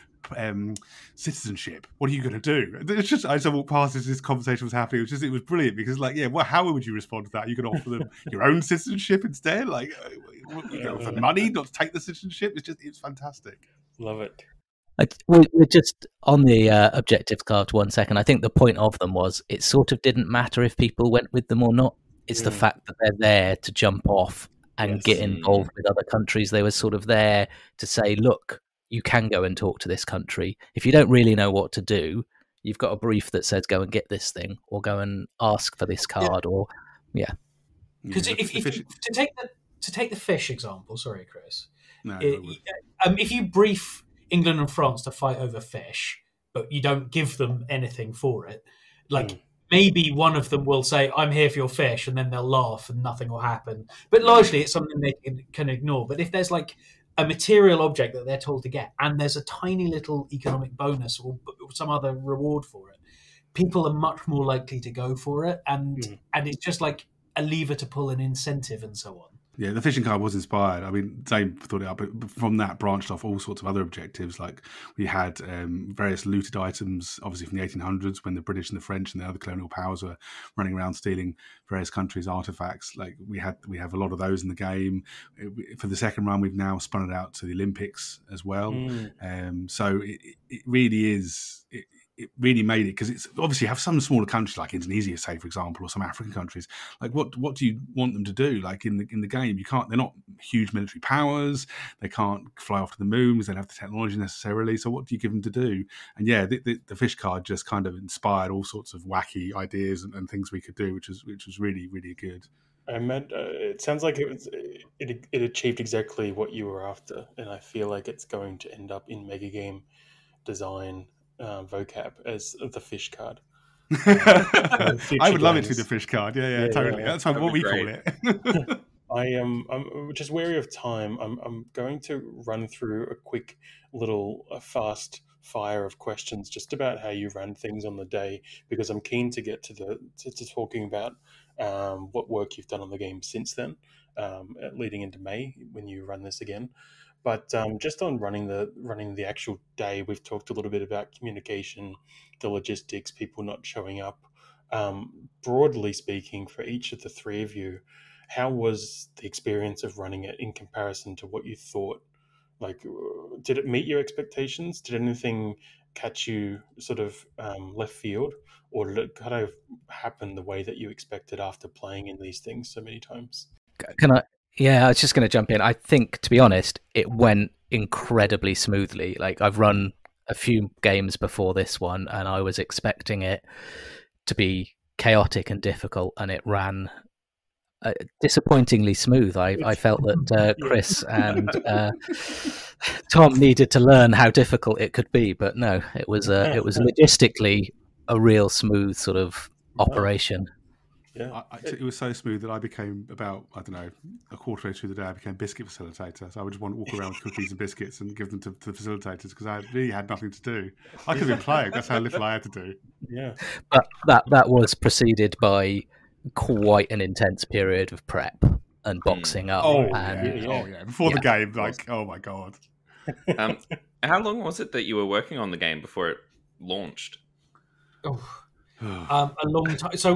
citizenship. What are you going to do?" It's just, I just walked past as this conversation was happening. It was brilliant, because how would you respond to that? You're going to offer them your own citizenship instead, for money, not to take the citizenship. It's fantastic. Love it. We're just on the objective card 1 second. I think the point of them was, it sort of didn't matter if people went with them or not. It's the fact that they're there to jump off and get involved with other countries. They were sort of there to say, look, you can go and talk to this country. If you don't really know what to do, you've got a brief that says go and get this thing, or go and ask for this card, Because to take the fish example, sorry, Chris. No, if you brief England and France to fight over fish, but you don't give them anything for it, maybe one of them will say, "I'm here for your fish," and then they'll laugh and nothing will happen. But largely it's something they can ignore. But if there's a material object that they're told to get, and there's a tiny little economic bonus or some other reward for it, people are much more likely to go for it, and Mm. it's just like a lever to pull an incentive and so on. Yeah, the fishing card was inspired. I mean, Zane thought it up, but from that branched off all sorts of other objectives. Like we had various looted items, obviously from the 1800s, when the British and the French and the other colonial powers were running around stealing various countries' artifacts. Like we have a lot of those in the game. For the second run, we've now spun it out to the Olympics as well. So it really is. It really made it, because it's obviously you have some smaller countries like Indonesia, say for example, or some African countries. Like what do you want them to do? Like in the game, you can't. They're not huge military powers. They can't fly off to the moon because they don't have the technology necessarily. So what do you give them to do? And yeah, the fish card just kind of inspired all sorts of wacky ideas and things we could do, which was really good. It sounds like it achieved exactly what you were after, and I feel like it's going to end up in Megagame design vocab as the fish card. I would love it to be the fish card. Yeah, totally. Yeah. That's what we call it. I'm just wary of time. I'm going to run through a quick little fast fire of questions just about how you ran things on the day, because I'm keen to get to talking about what work you've done on the game since then, leading into May when you run this again. But just on running the actual day, we've talked a little bit about communication, the logistics, people not showing up. Broadly speaking, for each of the three of you, how was the experience of running it in comparison to what you thought? Like, did it meet your expectations? Did anything catch you sort of left field, or did it kind of happen the way that you expected after playing in these things so many times? Can I? Yeah, I was just going to jump in. I think, to be honest, it went incredibly smoothly. Like, I've run a few games before this one, and I was expecting it to be chaotic and difficult, and it ran disappointingly smooth. I felt that Chris and Tom needed to learn how difficult it could be, but no, it was logistically a real smooth sort of operation. Yeah, it was so smooth that I became about, I don't know, a quarter way through the day, I became biscuit facilitator. So I would just want to walk around with cookies and biscuits and give them to the facilitators, because I really had nothing to do. I could have been playing. That's how little I had to do. Yeah, but that was preceded by quite an intense period of prep and boxing up. Before the game, like, oh my god. How long was it that you were working on the game before it launched? A long time. So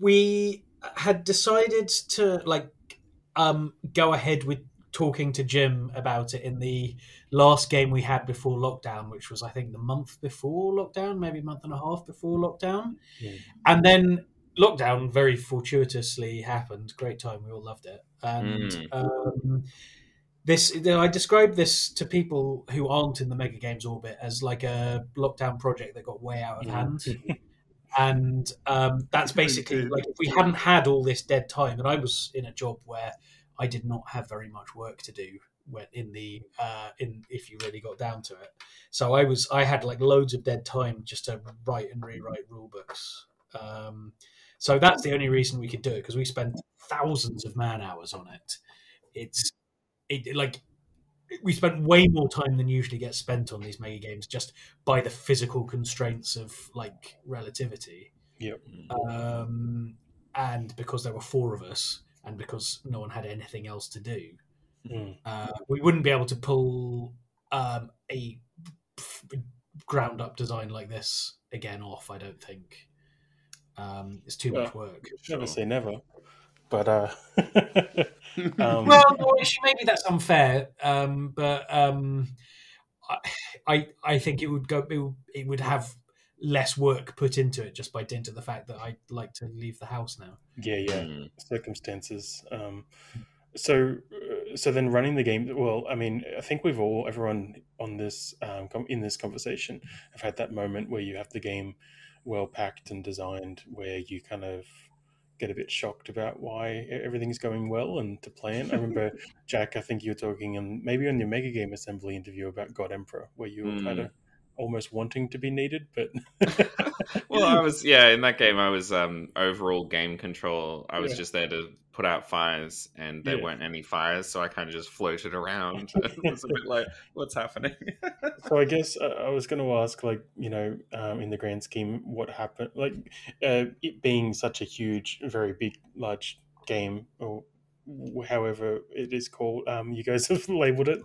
we had decided to go ahead with talking to Jim about it in the last game we had before lockdown, which was I think the month before lockdown, maybe a month and a half before lockdown. And then lockdown very fortuitously happened. Great time, we all loved it. And I describe this to people who aren't in the Mega Games orbit as like a lockdown project that got way out of hand. And that's basically like, if we hadn't had all this dead time, and I was in a job where I did not have very much work to do if you really got down to it. So I had like loads of dead time just to write and rewrite rule books. So that's the only reason we could do it, because we spent thousands of man hours on it. We spent way more time than usually gets spent on these Mega Games, just by the physical constraints of like relativity. Yep. And because there were four of us, and because no one had anything else to do, we wouldn't be able to pull a ground up design like this again off, I don't think. It's too much work. Never say never. But well, maybe that's unfair. But I think it would have less work put into it just by dint of the fact that I like to leave the house now. Yeah. Circumstances. So then running the game. Well, I mean, I think everyone on this in this conversation have had that moment where you have the game well packed and designed, where you kind of get a bit shocked about why everything's going well and to plan. I remember, Jack, I think you were talking, and maybe on your Mega Game Assembly interview about God Emperor, where you were kind of almost wanting to be needed, but well, I was in that game. I was overall game control. I was just there to put out fires, and there Yeah. weren't any fires, so I kind of just floated around. It was a bit like, what's happening? So I guess I was going to ask, like, in the grand scheme, what happened? Like, it being such a huge, very big, large game, or however it is called, you guys have labeled it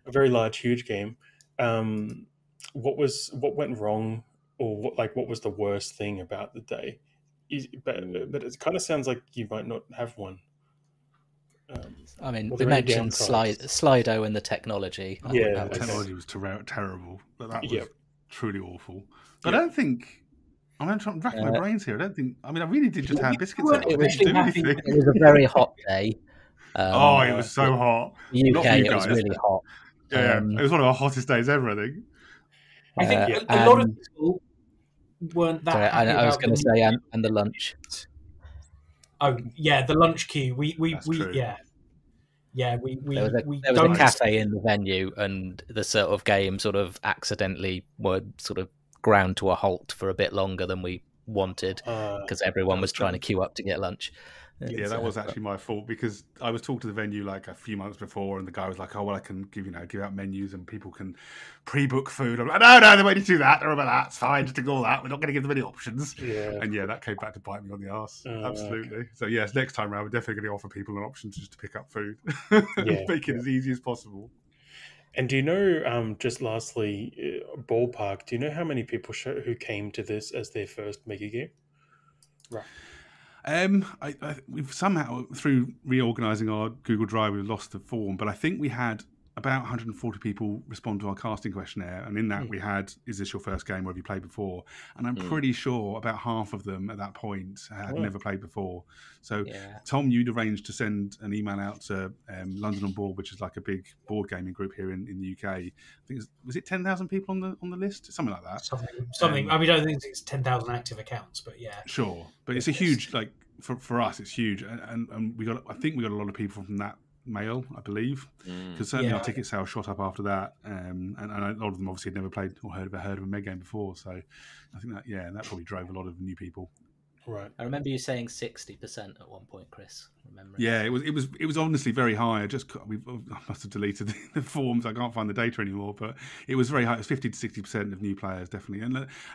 a very large, huge game. What went wrong, or what was the worst thing about the day? But it kind of sounds like you might not have one. I mean, were we there any mentioned downsides? Slido and the technology. I think Yeah, that The was, technology was terrible, but that was Yep. truly awful. But Yep. I don't think. I'm trying to rack my Uh, brains here. I really did just Yeah, have we biscuits weren't out. I it was didn't do actually happy. anything. it was a very hot day. Oh, it was so hot. The Not for UK, you it was guys. really hot. Yeah, it was one of our hottest days ever, I think. I think Yeah. a lot of people weren't that Sorry, happy I was about going to say, and the lunch. Oh yeah, the lunch queue. We That's true. we There was a don't cafe in the venue, and the sort of game sort of accidentally were sort of ground to a halt for a bit longer than we wanted because everyone was trying to queue up to get lunch. Yeah, that was actually my fault because I was talking to the venue like a few months before, and the guy was like, "Oh well, I can give out menus and people can pre-book food." I'm like, "No, they won't need to do that. Don't worry about that. It's fine. Just ignore that. We're not going to give them any options." Yeah. And yeah, that came back to bite me on the arse. Absolutely. Okay. So yes, next time around, we're definitely going to offer people an option just to pick up food, make it as easy as possible. And do you know, just lastly, ballpark? Do you know how many people who came to this as their first mega game? Right. We've somehow, through reorganising our Google Drive, we've lost the form, but I think we had about 140 people respond to our casting questionnaire, and in that we had, is this your first game or have you played before? And I'm pretty sure about half of them at that point had never played before. So Tom, you'd arranged to send an email out to London on Board, which is like a big board gaming group here in the UK. I think was it 10,000 people on the list? Something like that. Something. I mean, I don't think it's 10,000 active accounts, but yeah. Sure. But it's a huge, like, for us, it's huge. And I think we got a lot of people from that mail, I believe, because certainly our ticket sales shot up after that, and a lot of them obviously had never played or heard of a Megagame before. So I think that probably drove a lot of new people. Right. I remember you saying 60% at one point, Chris. Remember? Yeah, it was honestly very high. I must have deleted the forms. I can't find the data anymore, but it was very high. It was 50 to 60% of new players, definitely,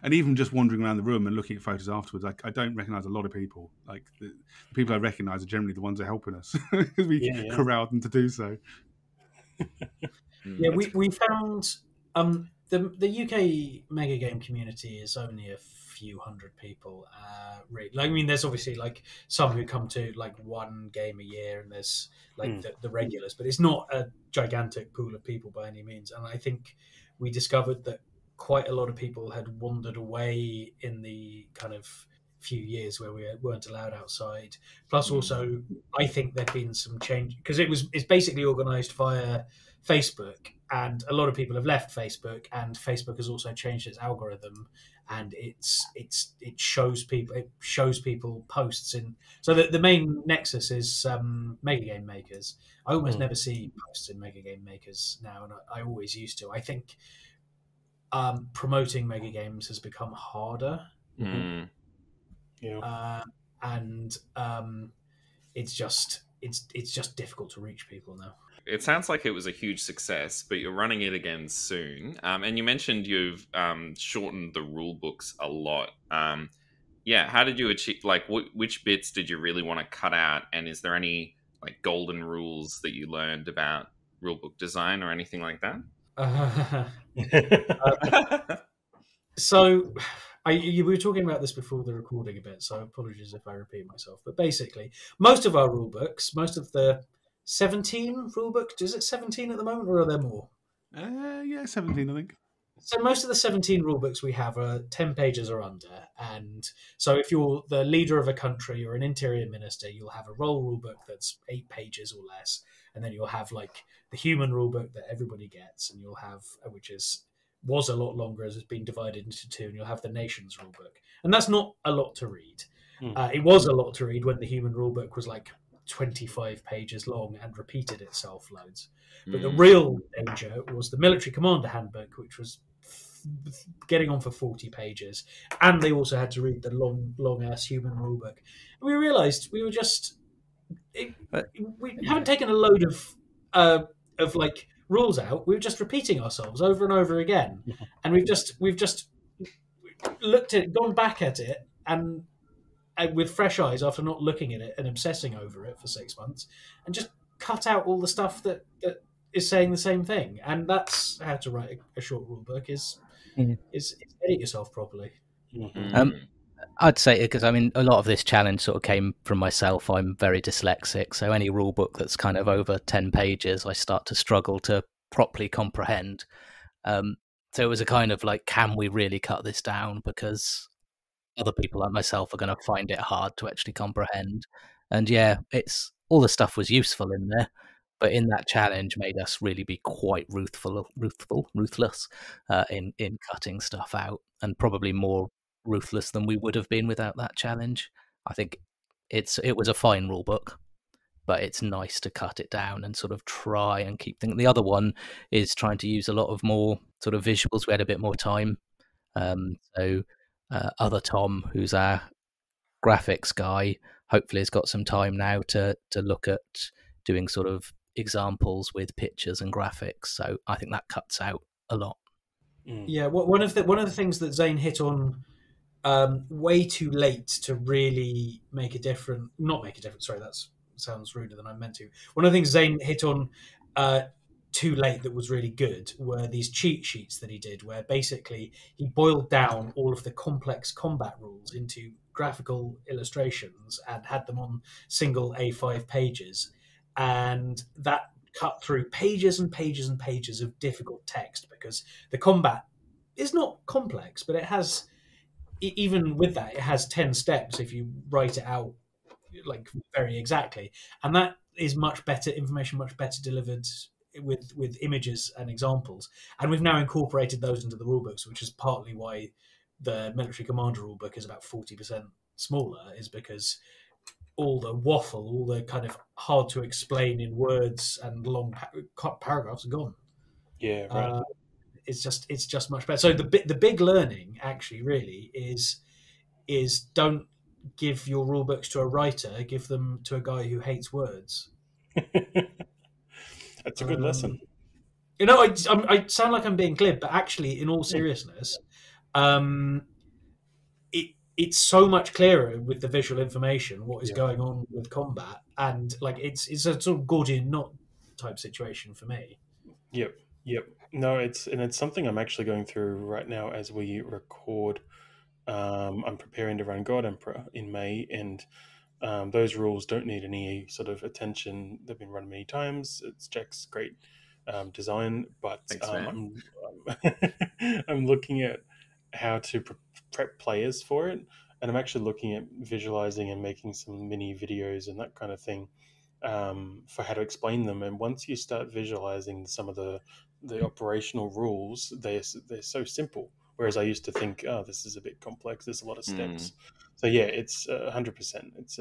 and even just wandering around the room and looking at photos afterwards, I don't recognise a lot of people. Like the people I recognise are generally the ones that are helping us because we corralled them to do so. Yeah, we found the UK mega game community is only a few hundred people. I mean, there's obviously like some who come to like one game a year, and there's like the regulars, but it's not a gigantic pool of people by any means. And I think we discovered that quite a lot of people had wandered away in the kind of few years where we weren't allowed outside. Plus, also, I think there'd been some change because it's basically organised via Facebook, and a lot of people have left Facebook, and Facebook has also changed its algorithm, and it shows people posts in. So the main nexus is Megagame Makers. I almost never see posts in Megagame Makers now, and I always used to. I think promoting mega games has become harder. And it's just difficult to reach people now. It sounds like it was a huge success, but you're running it again soon. And you mentioned you've shortened the rule books a lot. How did you achieve? Like, which bits did you really want to cut out? And is there any like golden rules that you learned about rulebook design or anything like that? So, we were talking about this before the recording a bit, so apologies if I repeat myself. But basically, most of our rule books, most of the 17 rule books, is it 17 at the moment, or are there more? 17, I think. So most of the 17 rule books we have are 10 pages or under. And so if you're the leader of a country or an interior minister, you'll have a rule book that's 8 pages or less. And then you'll have like the human rule book that everybody gets, and you'll have, which was a lot longer as it's been divided into 2, and you'll have the nation's rule book. And that's not a lot to read. It was a lot to read when the human rule book was like 25 pages long and repeated itself loads. But the real danger was the military commander handbook, which was getting on for 40 pages. And they also had to read the long ass human rule book. And we realized we were just We haven't taken a load of like rules out. We're just repeating ourselves over and over again, and we've just looked at gone back at it and with fresh eyes after not looking at it and obsessing over it for 6 months, and just cut out all the stuff that is saying the same thing. And that's how to write a short rule book: is edit yourself properly. I'd say, because I mean, a lot of this challenge sort of came from myself. I'm very dyslexic, so any rule book that's kind of over 10 pages, I start to struggle to properly comprehend. So it was a kind of like, can we really cut this down? Because other people like myself are going to find it hard to actually comprehend. And yeah, it's all the stuff was useful in there, but in that challenge made us really be quite ruthless in cutting stuff out, and probably more ruthless than we would have been without that challenge. I think it was a fine rule book, but it's nice to cut it down and sort of try and keep things. The other one is trying to use a lot of more sort of visuals. We had a bit more time. So other Tom, who's our graphics guy, hopefully has got some time now to look at doing sort of examples with pictures and graphics. So I think that cuts out a lot. Yeah, one of the things that Zane hit on way too late to really make a difference. Not make a difference. Sorry, that sounds ruder than I meant to. One of the things Zane hit on too late that was really good were these cheat sheets that he did, where basically he boiled down all of the complex combat rules into graphical illustrations and had them on single A5 pages, and that cut through pages and pages and pages of difficult text, because the combat is not complex, but it has, even with that, it has 10 steps if you write it out like very exactly, and that is much better information, much better delivered with images and examples. And we've now incorporated those into the rulebooks, which is partly why the military commander rulebook is about 40% smaller, is because all the waffle, all the kind of hard to explain in words and long paragraphs are gone. Yeah, right. It's just much better. So the big learning actually really is don't give your rule books to a writer, give them to a guy who hates words. That's a good lesson. You know, I sound like I'm being glib, but actually, in all seriousness, it's so much clearer with the visual information what is going on with combat, and like it's a sort of Gordian knot type situation for me. Yep. No, it's something I'm actually going through right now as we record. I'm preparing to run God Emperor in May, and those rules don't need any sort of attention. They've been run many times. It's Jack's great design, but Thanks, man. I'm looking at how to prep players for it, and I'm actually looking at visualizing and making some mini videos and that kind of thing for how to explain them. And once you start visualizing some of the operational rules, they're so simple. Whereas I used to think, oh, this is a bit complex. There's a lot of steps. So yeah, it's 100%. It's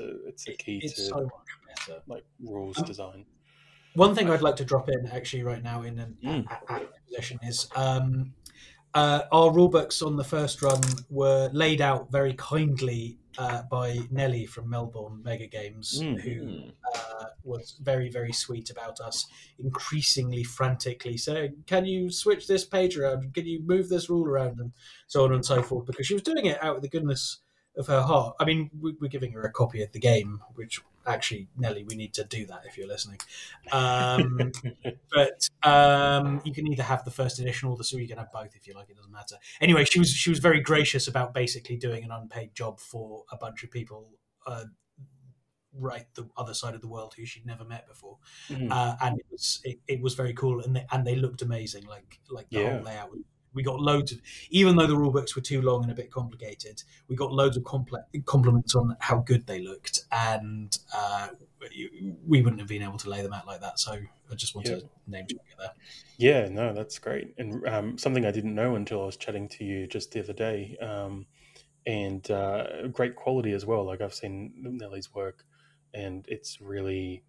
a key to so much better, like rules design. One thing I'd like to drop in actually right now in an position is our rule books on the first run were laid out very kindly by Nelly from Melbourne Megagames, who was very, very sweet about us, increasingly frantically saying, can you switch this page around? Can you move this rule around? And so on and so forth, because she was doing it out of the goodness of her heart. I mean, we're giving her a copy of the game, which actually, Nelly, we need to do that if you're listening. But you can either have the first edition or you can have both if you like. It doesn't matter. Anyway, she was very gracious about basically doing an unpaid job for a bunch of people right the other side of the world who she'd never met before, and it was very cool, and they looked amazing. Like the whole layout. We got loads of, even though the rule books were too long and a bit complicated, we got loads of compliments on how good they looked, and we wouldn't have been able to lay them out like that. So I just want to name check it there. Yeah, no, that's great. And something I didn't know until I was chatting to you just the other day, and great quality as well. Like I've seen Nelly's work, and it's really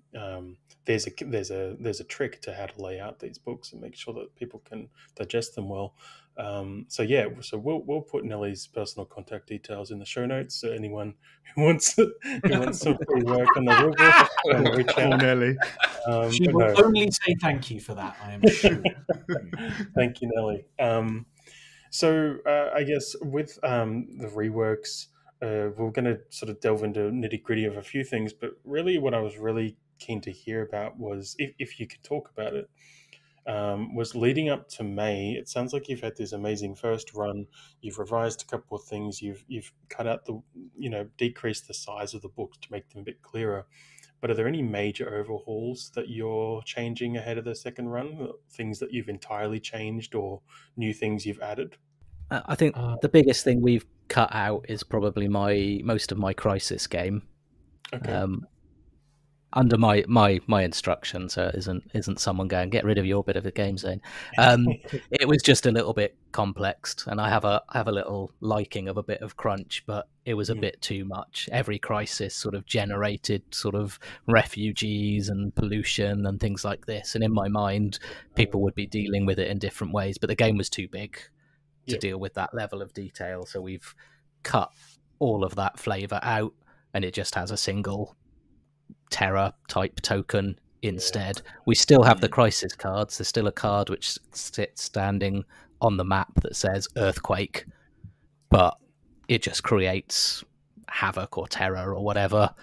there's a trick to how to lay out these books and make sure that people can digest them well. So we'll put Nellie's personal contact details in the show notes. So anyone who wants some free work on the rulebook, reach Poor out. Nelly. She will only say thank you for that, I am sure. Thank you, Nelly. So I guess with the reworks, we're going to sort of delve into nitty gritty of a few things, but really what I was really keen to hear about was, if you could talk about it, was leading up to May. It sounds like you've had this amazing first run. You've revised a couple of things. You've cut out decreased the size of the books to make them a bit clearer. But are there any major overhauls that you're changing ahead of the second run? Things that you've entirely changed or new things you've added? I think the biggest thing we've cut out is probably most of my Crisis game. Okay. Under my instruction, so it isn't someone going, get rid of your bit of the game, Zane. It was just a little bit complex, and I have a little liking of a bit of crunch, but it was a bit too much. Every crisis sort of generated sort of refugees and pollution and things like this, and in my mind, people would be dealing with it in different ways, but the game was too big to deal with that level of detail, so we've cut all of that flavour out, and it just has a single terror type token instead. We still have the crisis cards. There's still a card which sits standing on the map that says earthquake, but it just creates havoc or terror or whatever,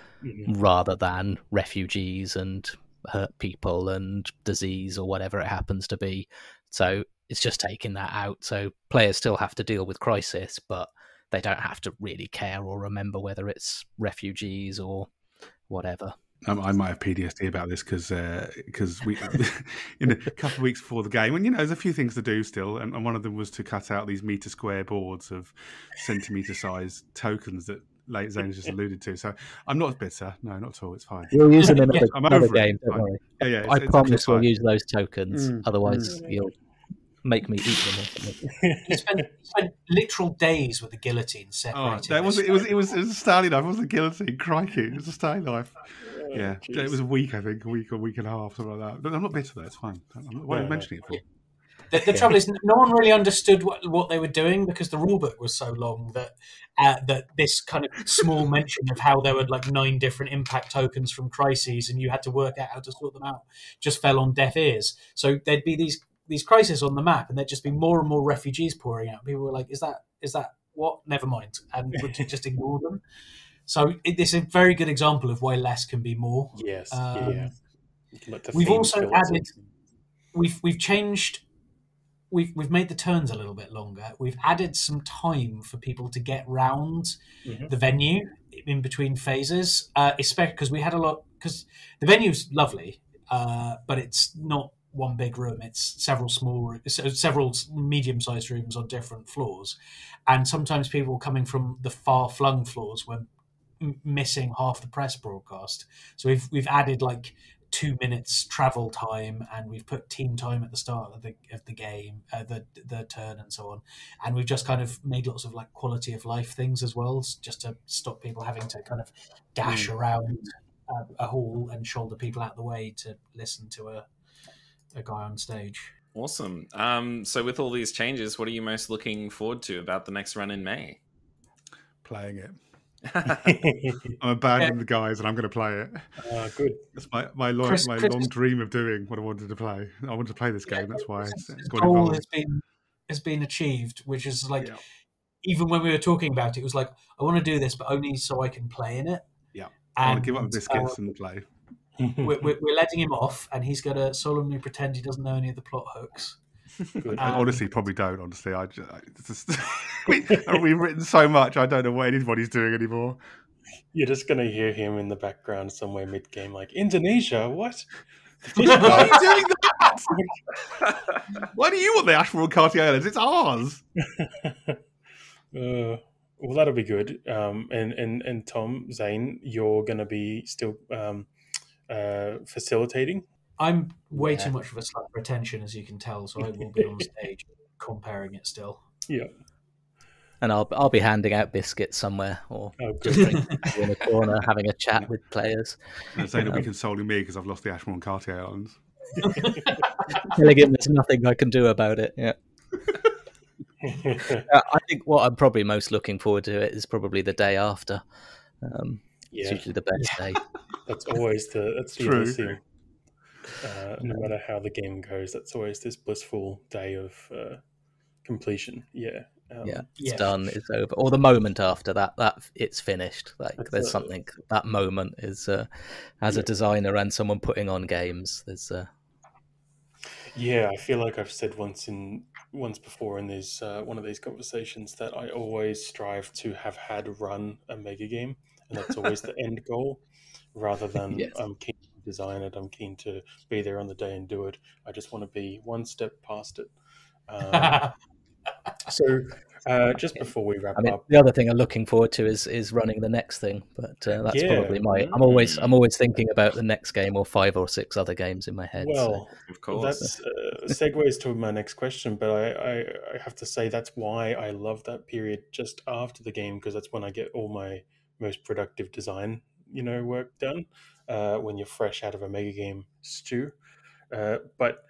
rather than refugees and hurt people and disease or whatever it happens to be. So it's just taking that out. So players still have to deal with crisis, but they don't have to really care or remember whether it's refugees or whatever. I might have PTSD about this because we in a couple of weeks before the game, and there's a few things to do still, and one of them was to cut out these meter square boards of centimeter size tokens that Zane just alluded to. So I'm not bitter, no, not at all. It's fine. We'll use them in I'm another over game. it. Don't worry. Yeah, I promise we'll use those tokens. Otherwise, you'll make me eat them or something. You spent literal days with the guillotine separating. It was a Stanley knife. It wasn't a guillotine. Crikey, it was a Stanley knife. Yeah, it was a week, I think, a week and a half, something like that. But I'm not bitter though. It's fine. Why are you mentioning it for? The trouble is, no one really understood what they were doing because the rulebook was so long that this kind of small mention of how there were like 9 different impact tokens from crises and you had to work out how to sort them out just fell on deaf ears. So there'd be these crises on the map, and there'd just be more and more refugees pouring out. People were like, "Is that what? Never mind," and would just ignore them. So it's a very good example of why less can be more. Yes. We've also added. We've changed. We've made the turns a little bit longer. We've added some time for people to get round the venue in between phases, especially because we had a lot. Because the venue's lovely, but it's not one big room. It's several medium-sized rooms on different floors, and sometimes people coming from the far-flung floors were missing half the press broadcast. So we've added like 2 minutes travel time, and we've put team time at the start of the game, the turn, and so on. And we've just kind of made lots of like quality of life things as well, just to stop people having to kind of dash around a hall and shoulder people out the way to listen to a guy on stage. Awesome. So with all these changes, what are you most looking forward to about the next run in May? Playing it. I'm abandoning the guys and I'm going to play it. Good. That's my long dream of doing what I wanted to play. I wanted to play this game. That's why it's got goal involved. has been achieved, which is like even when we were talking about it, it was like I want to do this, but only so I can play in it. Yeah, I want to give up the biscuits and play. We're letting him off, and he's going to solemnly pretend he doesn't know any of the plot hooks. I honestly probably don't. Honestly, we've written so much. I don't know what anybody's doing anymore. You're just gonna hear him in the background somewhere mid-game, like Indonesia. What? Why are you doing that? Why do you want the Ashmore Cartier Islands? It's ours. Well, that'll be good. And Tom, Zane, you're gonna be still facilitating. I'm way too much of a slut for attention, as you can tell, so I will be on stage comparing it still. Yeah. and I'll be handing out biscuits somewhere, or Oh, just good. drinking in a corner, having a chat with players. And Zane will be consoling me because I've lost the Ashmore and Cartier Islands. Telling him there's nothing I can do about it. Yeah. I think what I'm probably most looking forward to it is probably the day after. It's Yeah, usually the best day. that's always that's the True. Elysium. No matter how the game goes, that's always this blissful day of completion. Yeah. Yeah, Yeah. it's done. It's over. Or the moment after that it's finished. Like That's there's something. That moment is as a designer and someone putting on games. There's Yeah, I feel like I've said once before in these one of these conversations that I always strive to have had run a mega game, and that's always the end goal, rather than Yes. I'm keen to design it, I'm keen to be there on the day and do it. I just want to be one step past it. So just before we wrap I mean, up, the other thing I'm looking forward to is running the next thing. But that's Yeah. probably my. I'm always thinking about the next game or 5 or 6 other games in my head. well, Of course. that's segues to my next question, but I have to say that's why I love that period just after the game, because that's when I get all my most productive design, work done, when you're fresh out of a mega game stew. But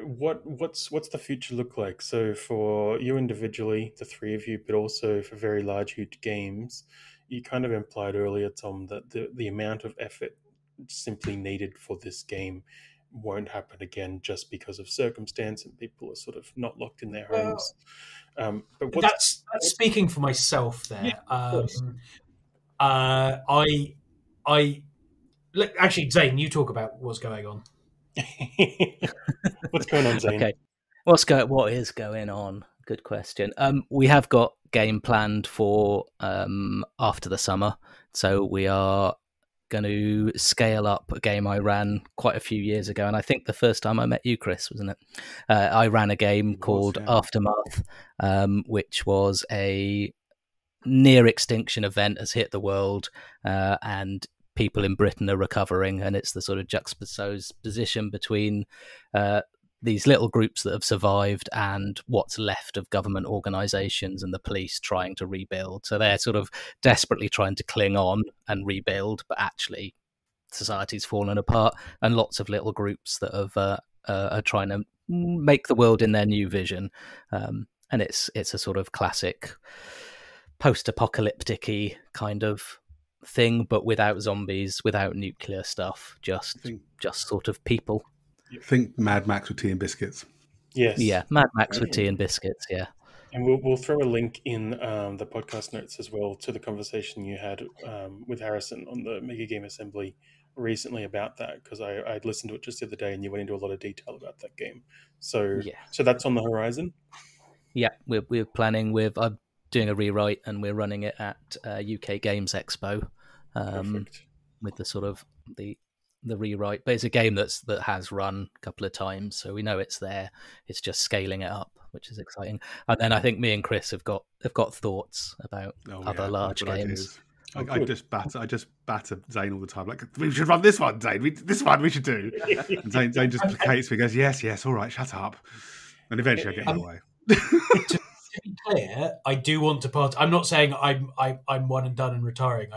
what's the future look like? So for you individually, the three of you, but also for very large, huge games, you kind of implied earlier, Tom, that the amount of effort simply needed for this game won't happen again just because of circumstance and people are sort of not locked in their homes. But That's speaking for myself there. Yeah, of course. I look, actually, Zane, you talk about what's going on. What's going on, Zane? Okay, what is going on? Good question. We have got game planned for after the summer, so we are going to scale up a game I ran quite a few years ago, and I think the first time I met you, Chris, wasn't it? I ran a game called Aftermath, which was a near extinction event has hit the world, and people in Britain are recovering, and it's the sort of juxtaposed position between these little groups that have survived and what's left of government organisations and the police trying to rebuild. So they're sort of desperately trying to cling on and rebuild, but actually society's fallen apart, and lots of little groups that are trying to make the world in their new vision. And it's a sort of classic post-apocalyptic-y kind of thing, but without zombies, without nuclear stuff, just sort of people. Think Mad Max with tea and biscuits. Yes. Yeah, Mad Max with tea and biscuits, yeah. And we'll throw a link in the podcast notes as well to the conversation you had with Harrison on the Megagame Assembly recently about that, because I'd listened to it just the other day and you went into a lot of detail about that game. So that's on the horizon? Yeah, we're planning with... I'm doing a rewrite and we're running it at UK Games Expo with the sort of the rewrite. But it's a game that has run a couple of times, so we know it's there. It's just scaling it up, which is exciting. And then I think me and Chris have got thoughts about other large games. I just batter Zane all the time. Like, we should run this one, Zane. This one we should do. And Zane just placates me, goes, yes, all right, shut up. And eventually I get in the way. To be clear, I do want to part. I'm not saying I'm one and done and retiring.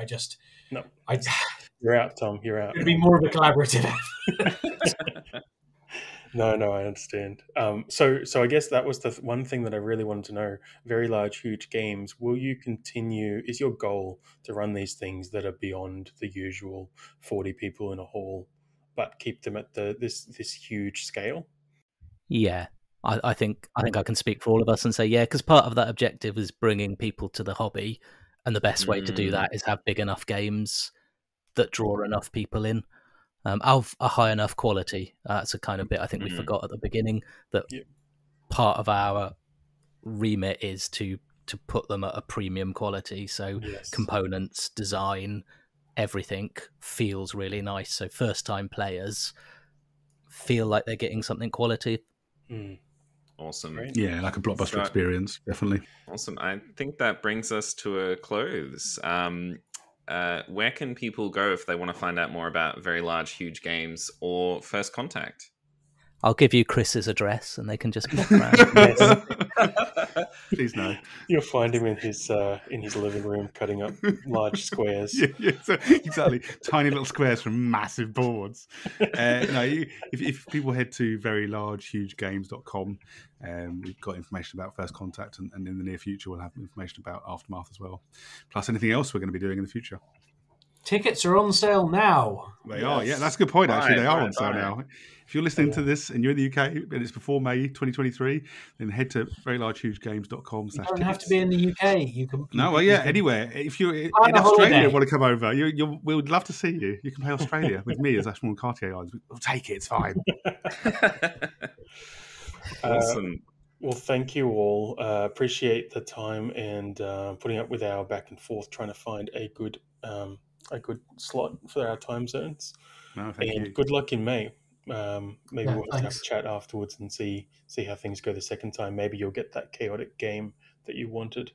You're out, Tom. You're out. It'd be more of a collaborative effort. No, I understand. So I guess that was the one thing that I really wanted to know. Very large, huge games. Will you continue? Is your goal to run these things that are beyond the usual 40 people in a hall, but keep them at this huge scale? Yeah. I think I can speak for all of us and say, yeah, because part of that objective is bringing people to the hobby, and the best way to do that is have big enough games that draw enough people in, of a high enough quality. That's a kind of bit I think we forgot at the beginning, that part of our remit is to put them at a premium quality. So components, design, everything feels really nice. So first time players feel like they're getting something quality. Awesome. Great. Yeah, like a blockbuster experience, definitely. Awesome. I think that brings us to a close. Where can people go if they want to find out more about very large, huge games or First Contact? I'll give you Chris's address, and they can just pop around. Please no. You'll find him in his living room cutting up large squares. Exactly. Tiny little squares from massive boards. If people head to verylargehugegames.com, we've got information about First Contact, and in the near future we'll have information about Aftermath as well. Plus anything else we're going to be doing in the future. Tickets are on sale now. They are, yeah. That's a good point, actually. They are on sale right. now. If you're listening to this and you're in the UK and it's before May 2023, then head to verylargehugegames.com. You don't have to be in the UK. You can. Anywhere. If you're in On a Australia and holiday. want to come over, we would love to see you. You can play Australia with me as Ashmore and Cartier Islands. We'll take it. It's fine. Awesome. Well, thank you all. Appreciate the time and putting up with our back and forth trying to find a good slot for our time zones. No, thank you. Good luck in May. Maybe we'll have thanks. a chat afterwards and see how things go the second time. Maybe you'll get that chaotic game that you wanted.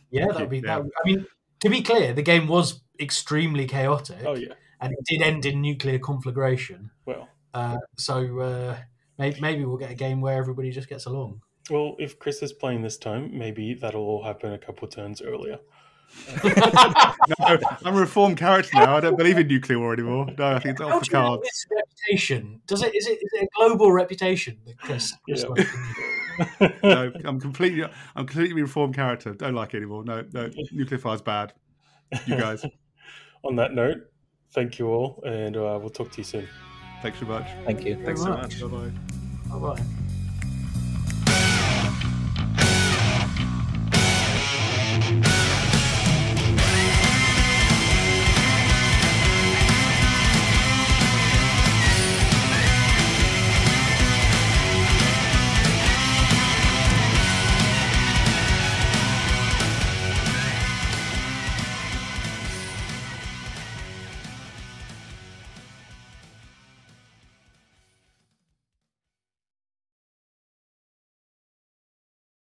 Yeah, that'd be. I mean, to be clear, the game was extremely chaotic. Oh yeah, and it did end in nuclear conflagration. well. So maybe we'll get a game where everybody just gets along. Well, if Chris is playing this time, maybe that'll all happen a couple of turns earlier. No, I'm a reformed character now. I don't believe in nuclear war anymore. No, I think it's off the cards. Its reputation? Is it a global reputation that Chris? No, I'm completely reformed character. Don't like it anymore. No, nuclear fire's bad. You guys. On that note, thank you all, and we'll talk to you soon. Thanks so much. Thank you. Thanks so much. Bye-bye. Bye bye.